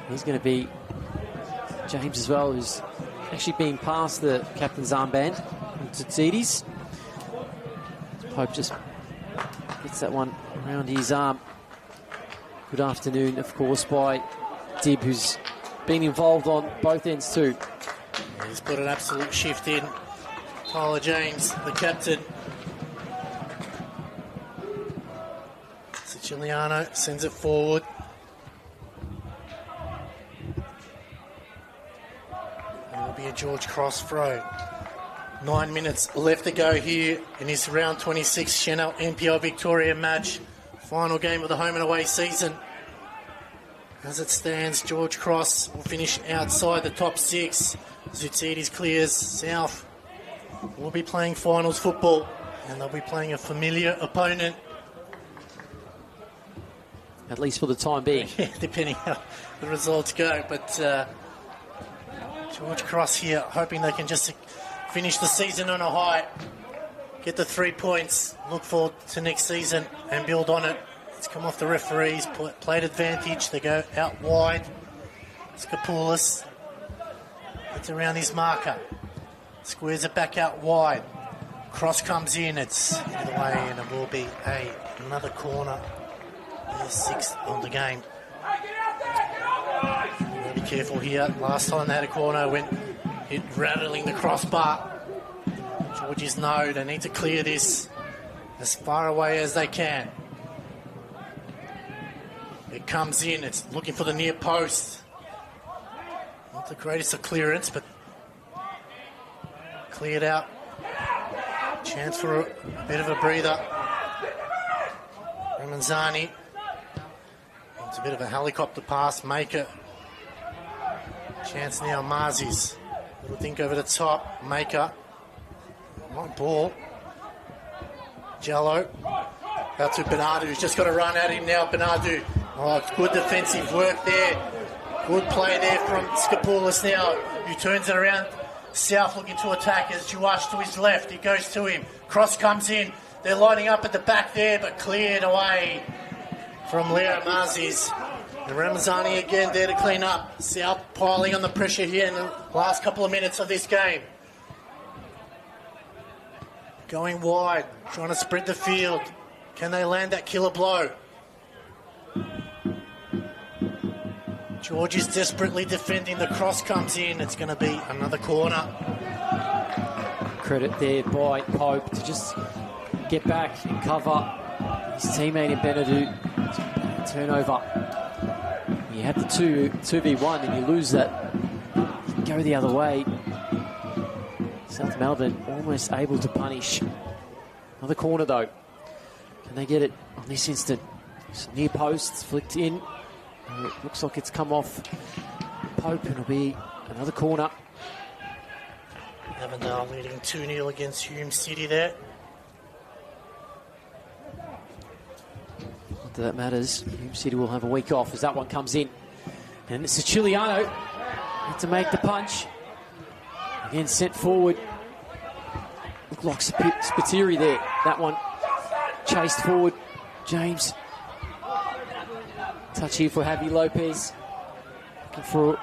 He's going to be James as well, who's actually being past the captain's armband to Tzidis. Pope just gets that one around his arm. Good afternoon, of course, by Dib, who's been involved on both ends too. He's put an absolute shift in. Tyler James, the captain. Siciliano sends it forward. It'll be a George Cross throw. 9 minutes left to go here in this round 26 Senol NPL Victoria match. Final game of the home and away season. As it stands, George Cross will finish outside the top 6. Zoutsidis clears. South will be playing finals football, and they'll be playing a familiar opponent. At least for the time being. Yeah, depending how the results go. But George Cross here, hoping they can just finish the season on a high, get the 3 points, look forward to next season and build on it. It's come off the referees, played advantage. They go out wide. Skopoulos gets around his marker, squares it back out wide. Cross comes in, it's into the way, and it will be another corner. The 6th on the game. Be careful here. Last time they had a corner, went hit rattling the crossbar. Georgies know they need to clear this as far away as they can. It comes in, it's looking for the near post. Not the greatest of clearance, but cleared out. Chance for a bit of a breather. Ramanzani. It's a bit of a helicopter pass, Maker. Chance now, Mazis. Little think over the top, Maker. Right ball. Jello. Out to Bernardo, who's just got to run at him now, Bernardo. Oh, good defensive work there. Good play there from Skopoulos now, who turns it around. South looking to attack as Juach to his left. He goes to him. Cross comes in. They're lining up at the back there, but cleared away from Leo Mazis. And Ramazani again there to clean up. South piling on the pressure here in the last couple of minutes of this game. going wide, trying to spread the field. Can they land that killer blow? George is desperately defending. The cross comes in. It's going to be another corner. Credit there by Pope to just get back and cover his teammate in Benadou. Turnover. You have the 2v1 and you lose that. You can go the other way. South Melbourne almost able to punish. Another corner though. Can they get it on this instant? It's near post, flicked in. It looks like it's come off Pope and it'll be another corner. Avondale leading 2-0 against Hume City there. Not that that matters. Hume City will have a week off as that one comes in. And it's Siciliano had to make the punch. Again sent forward. Looked like Spiteri there. That one chased forward. James. Touch here for Javi Lopez. Looking for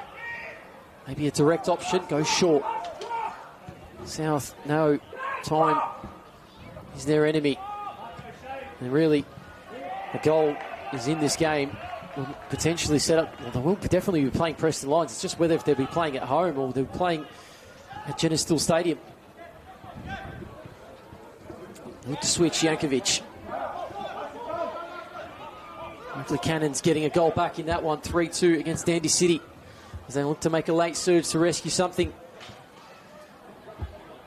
maybe a direct option. Goes short. South, no time is their enemy. And really, the goal is in this game. Will potentially set up, well, they will definitely be playing Preston Lions. It's just whether if they'll be playing at home or they're playing at Genestal Stadium. Look to switch, Jankovic. Hopefully Cannon's getting a goal back in that one, 3-2 against Dandy City. As they look to make a late surge to rescue something.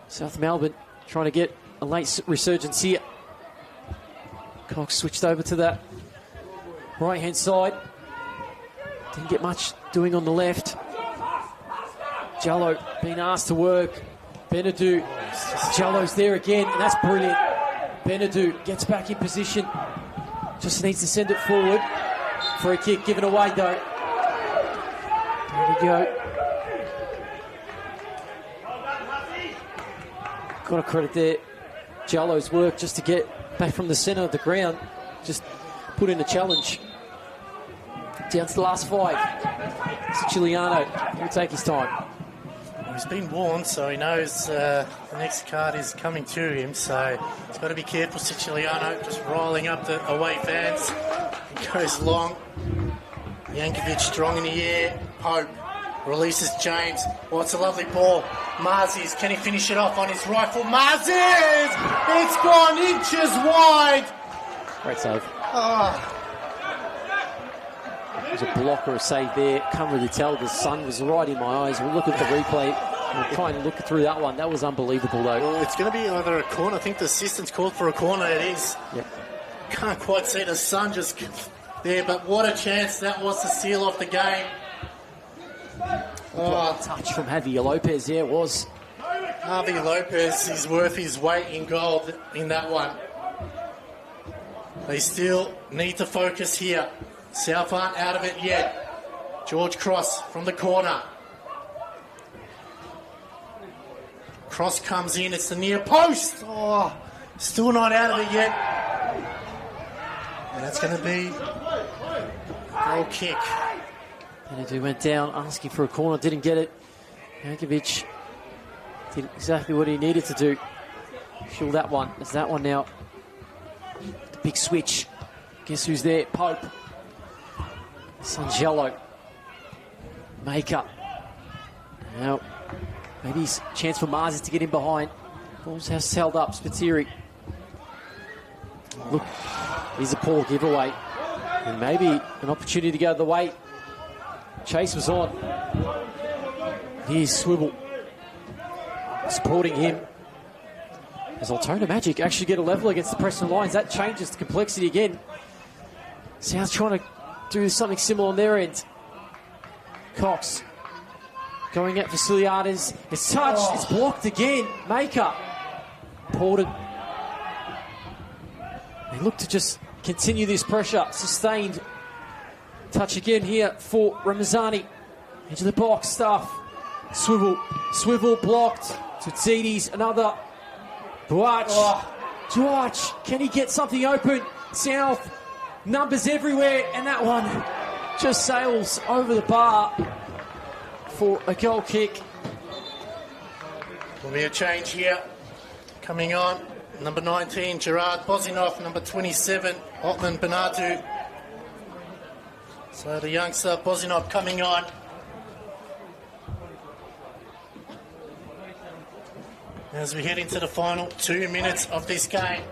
South Melbourne trying to get a late resurgence here. Cox switched over to that right-hand side. Didn't get much doing on the left. Jallo being asked to work. Benadou. Jallo's there again, and that's brilliant. Benadou gets back in position. Just needs to send it forward. Free kick given away though. There we go. Got to credit there Jallo's work just to get back from the centre of the ground. Just put in a challenge. Down to the last 5. Siciliano will take his time. He's been warned, so he knows the next card is coming to him, so he's got to be careful. Siciliano just rolling up the away fans. He goes long. Jankovic strong in the air. Pope releases James. Oh, it's a lovely ball. Marzis, can he finish it off on his rifle? Marzis! It's gone inches wide! Great save. Oh. There's a block or a save there. Can't really tell. The sun was right in my eyes. We'll look at the replay. We'll try and look through that one. That was unbelievable, though. Well, it's going to be either a corner. I think the assistant's called for a corner. It is. Yep. Can't quite see the sun just there, but what a chance that was to seal off the game. Oh. Touch from Javier Lopez. Yeah, it was. Javi Lopez is worth his weight in gold in that one. They still need to focus here. South aren't out of it yet. George Cross from the corner. Cross comes in. It's the near post. Oh, still not out of it yet. And that's going to be a goal kick. Benadou went down asking for a corner. Didn't get it. Jankovic did exactly what he needed to do. Shield that one. It's that one now. The big switch. Guess who's there? Pope. Sangello. Maker. Now, maybe it's a chance for Marzi to get in behind. Ball's has held up. Spiteri. Look, here's a poor giveaway. And maybe an opportunity to go the way. Chase was on. Here's Swivel. Supporting him. As Altona Magic actually get a level against the Preston Lions. That changes the complexity again. South trying to do something similar on their end. Cox going at Vasiliades. It's touched. Oh. It's blocked again. Maker. Ported. They look to just continue this pressure. Sustained. Touch again here for Ramazani. Into the box stuff. Swivel blocked. Tutsides another. Buach. Buach. Can he get something open? South. Numbers everywhere, and that one just sails over the bar for a goal kick. Will be a change here coming on. number 19, Gerard Bozinov, number 27, Otman Benatu. So the youngster Bozinov coming on. As we head into the final 2 minutes of this game.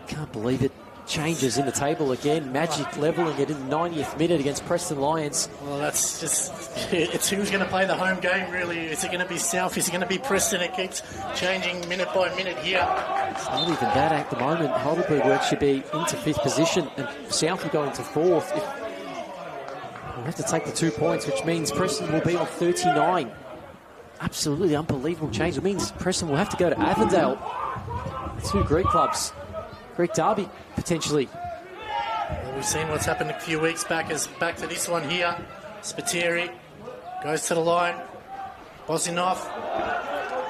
Can't believe it. Changes in the table again. Magic levelling it in the 90th minute against Preston Lions. Well, that's just, it's who's going to play the home game, really. Is it going to be South? Is it going to be Preston? It keeps changing minute by minute here. It's not even that at the moment. Heidelberg will actually be into 5th position and South will go into 4th. We'll have to take the 2 points, which means Preston will be on 39. Absolutely unbelievable change. It means Preston will have to go to Avondale. 2 Greek clubs. Greek derby, potentially. Well, we've seen what's happened a few weeks back. As back to this one here. Spiteri goes to the line. Bozinov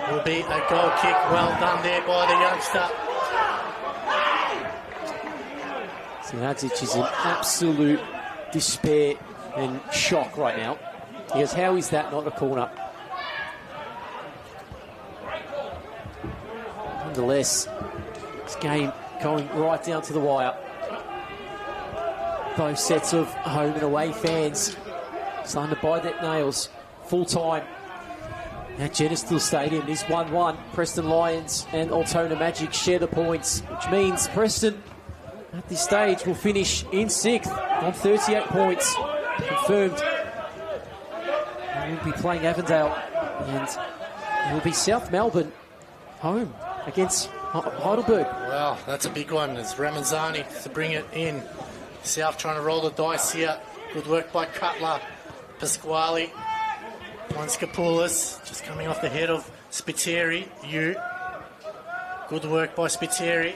will be a goal kick. Well done there by the youngster. Sinadzic is in absolute despair and shock right now. He goes, how is that not a corner? Nonetheless, this game going right down to the wire. Both sets of home and away fans starting to bite their nails full time at Genestal Stadium. It is 1-1. Preston Lions and Altona Magic share the points, which means Preston at this stage will finish in 6th on 38 points. Confirmed. They will be playing Avondale and it will be South Melbourne home against Heidelberg. Well, that's a big one. It's Ramazani to bring it in. South trying to roll the dice here. Good work by Cutler. Pasquale. Ponskapoulos just coming off the head of Spiteri. Good work by Spiteri.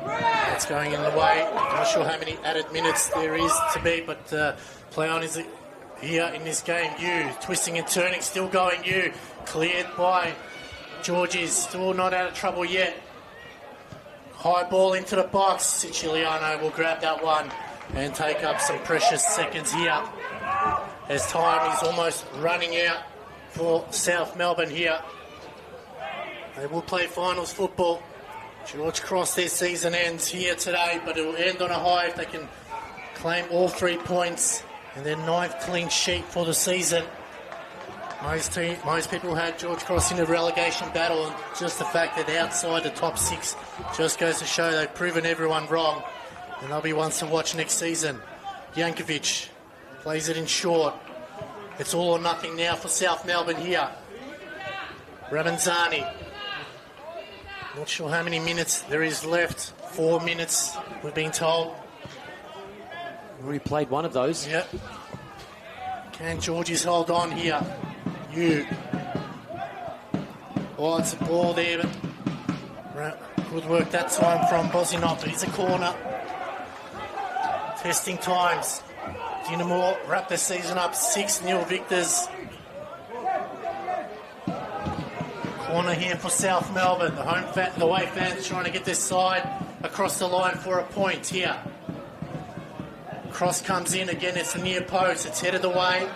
That's going in the way. Not sure how many added minutes there is to be, but play on is here in this game. Twisting and turning, still going. Cleared by Georges, still not out of trouble yet. High ball into the box. Siciliano will grab that one and take up some precious seconds here as time is almost running out for South Melbourne here. They will play finals football. George Cross, their season ends here today, but it will end on a high if they can claim all 3 points and their 9th clean sheet for the season. Most people had George Cross in a relegation battle, and just the fact that they're outside the top 6 just goes to show they've proven everyone wrong, and they'll be ones to watch next season. Jankovic plays it in short. It's all or nothing now for South Melbourne here. Ramanzani. Not sure how many minutes there is left. 4 minutes, we've been told. Already played one of those. Yep. Can Georges hold on here? Oh, it's a ball there, but good work that time from Bozinov, but it's a corner. Testing times. Dinamo wrap the season up 6-0 victors. Corner here for South Melbourne. The away fans trying to get this side across the line for a point here. Cross comes in again. It's the near post. It's headed away.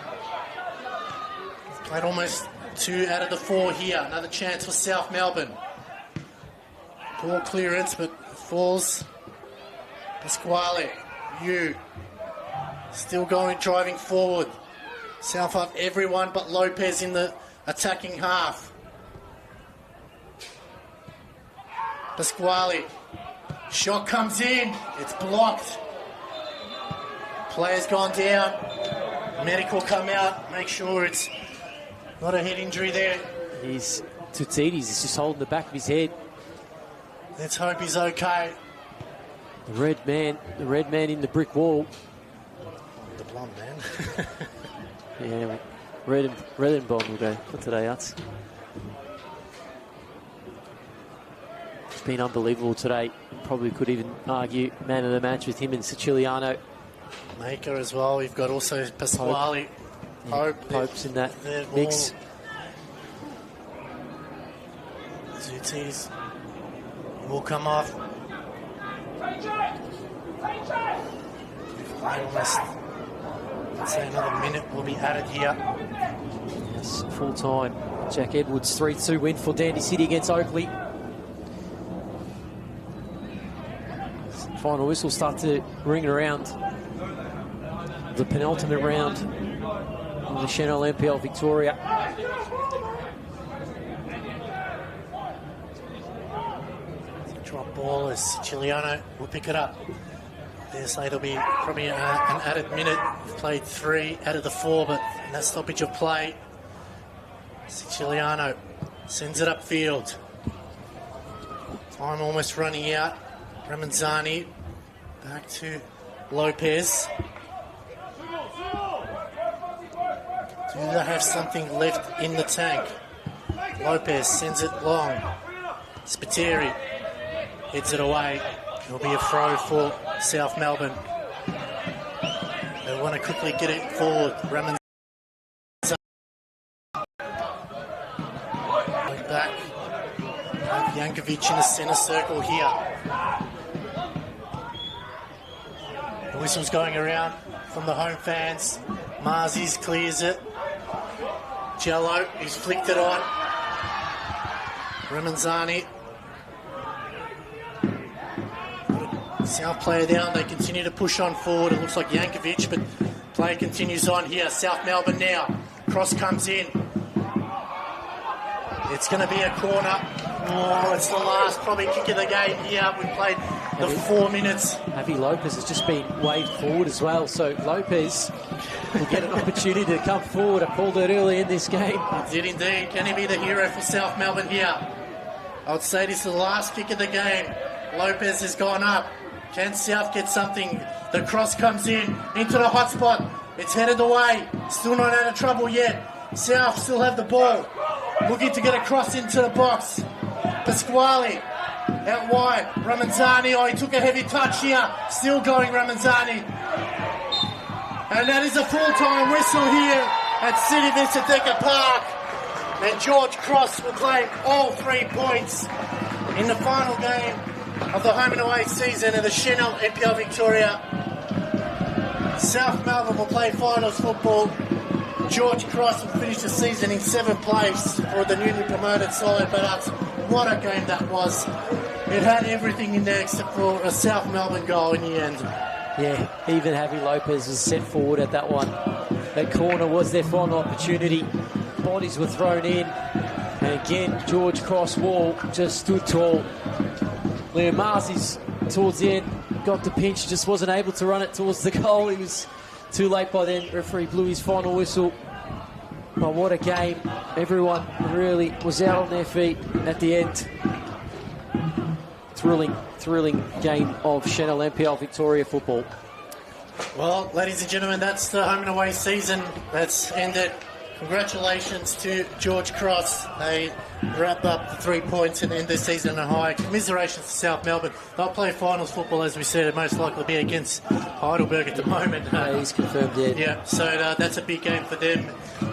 Played almost 2 out of the 4 here. Another chance for South Melbourne. Poor clearance, but falls. Pasquale. Still going, driving forward. South have everyone but Lopez in the attacking half. Pasquale. Shot comes in. It's blocked. Player's gone down. Medical come out. Make sure it's not a head injury there. Tutidis is just holding the back of his head. Let's hope he's okay. The red man in the brick wall. The blonde man. Yeah, red and blonde will go for today, Uts. It's been unbelievable today. Probably could even argue man of the match with him and Siciliano. Maker as well. We've got also Pasquale. Pope's in that mix. Zutis will come off. Almost, let's say another minute will be added here. Yes, full time. Jack Edwards 3-2 win for Dandy City against Oakley. Final whistle start to ring around the penultimate round of the Senol NPL Victoria. Drop ball as Siciliano will pick it up. There's it'll be probably an added minute. We've played 3 out of the 4, but in that stoppage of play, Siciliano sends it upfield. Time almost running out. Ramanzani back to Lopez. Do they have something left in the tank? Lopez sends it long. Spiteri heads it away. It'll be a throw for South Melbourne. They want to quickly get it forward. Ramanzani back. Jankovic in the centre circle here. The whistle's going around from the home fans. Marzis clears it. Jello, he's flicked it on. Ramanzani. South player down, they continue to push on forward. It looks like Jankovic, but play continues on here. South Melbourne now. Cross comes in. It's going to be a corner. Oh, it's the last probably kick of the game here. We played the 4 minutes. Javi Lopez has just been waved forward as well, so Lopez will get an opportunity to come forward. I called it early in this game. He did indeed. Can he be the hero for South Melbourne here? I would say this is the last kick of the game. Lopez has gone up. Can South get something? The cross comes in into the hot spot. It's headed away. Still not out of trouble yet. South still have the ball. Looking to get a cross into the box. Pasquale out wide. Ramanzani. Oh, he took a heavy touch here. Still going Ramanzani. And that is a full-time whistle here at City Vista Decker Park. And George Cross will claim all 3 points in the final game of the home and away season of the Senol NPL Victoria. South Melbourne will play finals football. George Cross will finish the season in 7th place for the newly promoted side, but what a game that was. It had everything in there except for a South Melbourne goal in the end. Yeah, even Javi Lopez was set forward at that one. That corner was their final opportunity. Bodies were thrown in. And again, George Cross Wall just stood tall. Liam Marzis towards the end got the pinch, just wasn't able to run it towards the goal. He was too late by then. Referee blew his final whistle. But what a game. Everyone really was out on their feet at the end. Thrilling game of Senol NPL Victoria football. Well, ladies and gentlemen, that's the home and away season that's ended. Congratulations to George Cross. They wrap up the 3 points and end the season on a high. Commiserations to South Melbourne. They'll play finals football, as we said, and most likely be against Heidelberg at the moment. He's confirmed, yeah. Yeah, so that's a big game for them.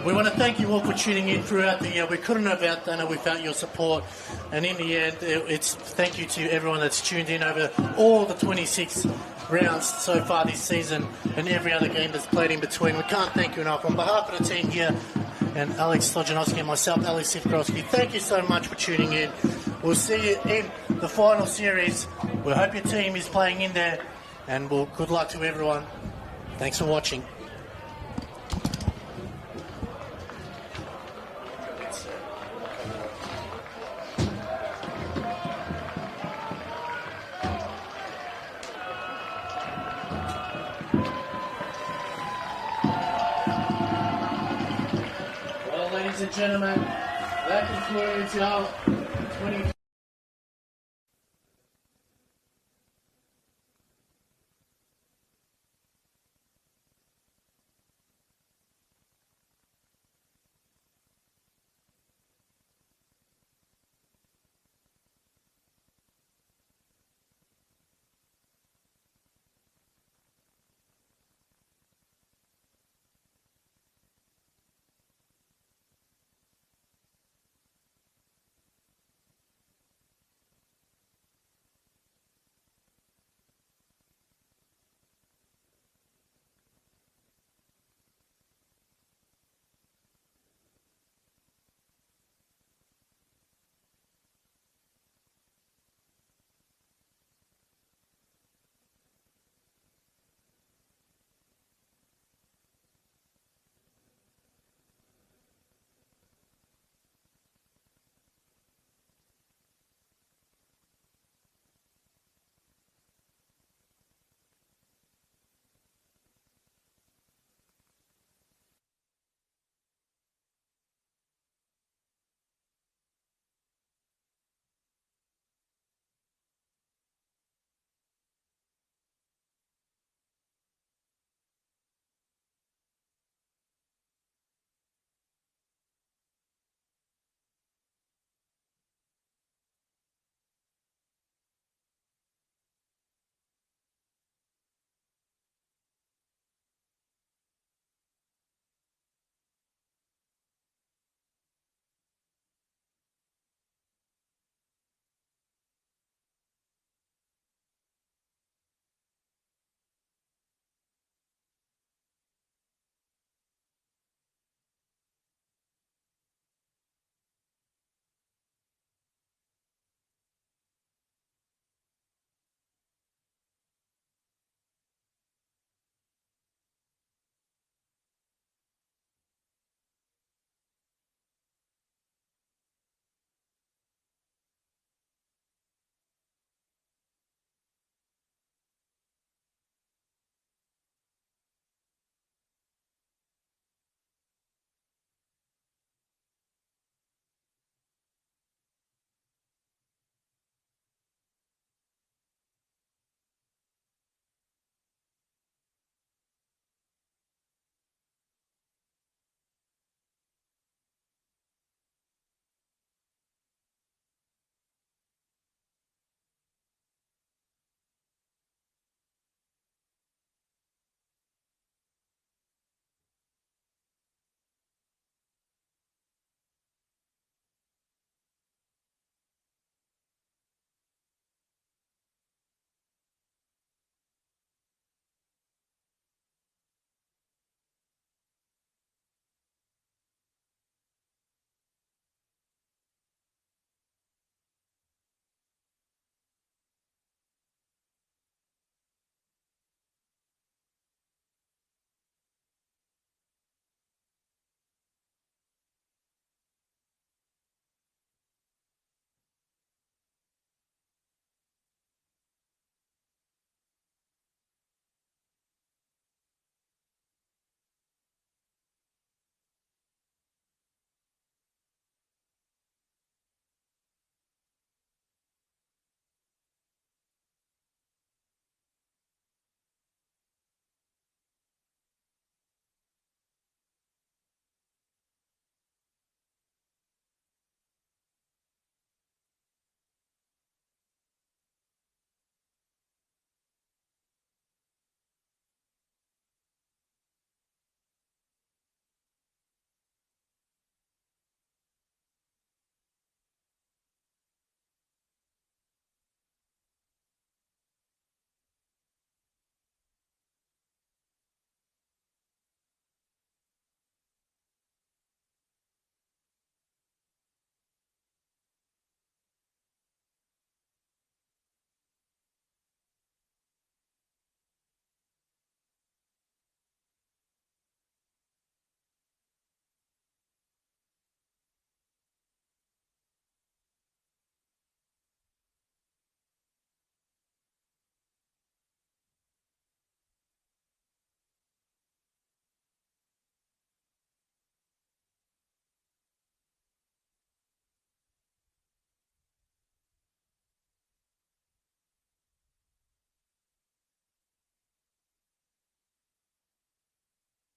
We want to thank you all for tuning in throughout the year. We couldn't have outdone it without your support. And in the end, it's thank you to everyone that's tuned in over all the 26 rounds so far this season and every other game that's played in between. We can't thank you enough. On behalf of the team here, and Alex Stojanowski and myself, Alex Sivkowski, thank you so much for tuning in. We'll see you in the final series. We hope your team is playing in there, and good luck to everyone. Thanks for watching. Ladies and gentlemen, that concludes our 20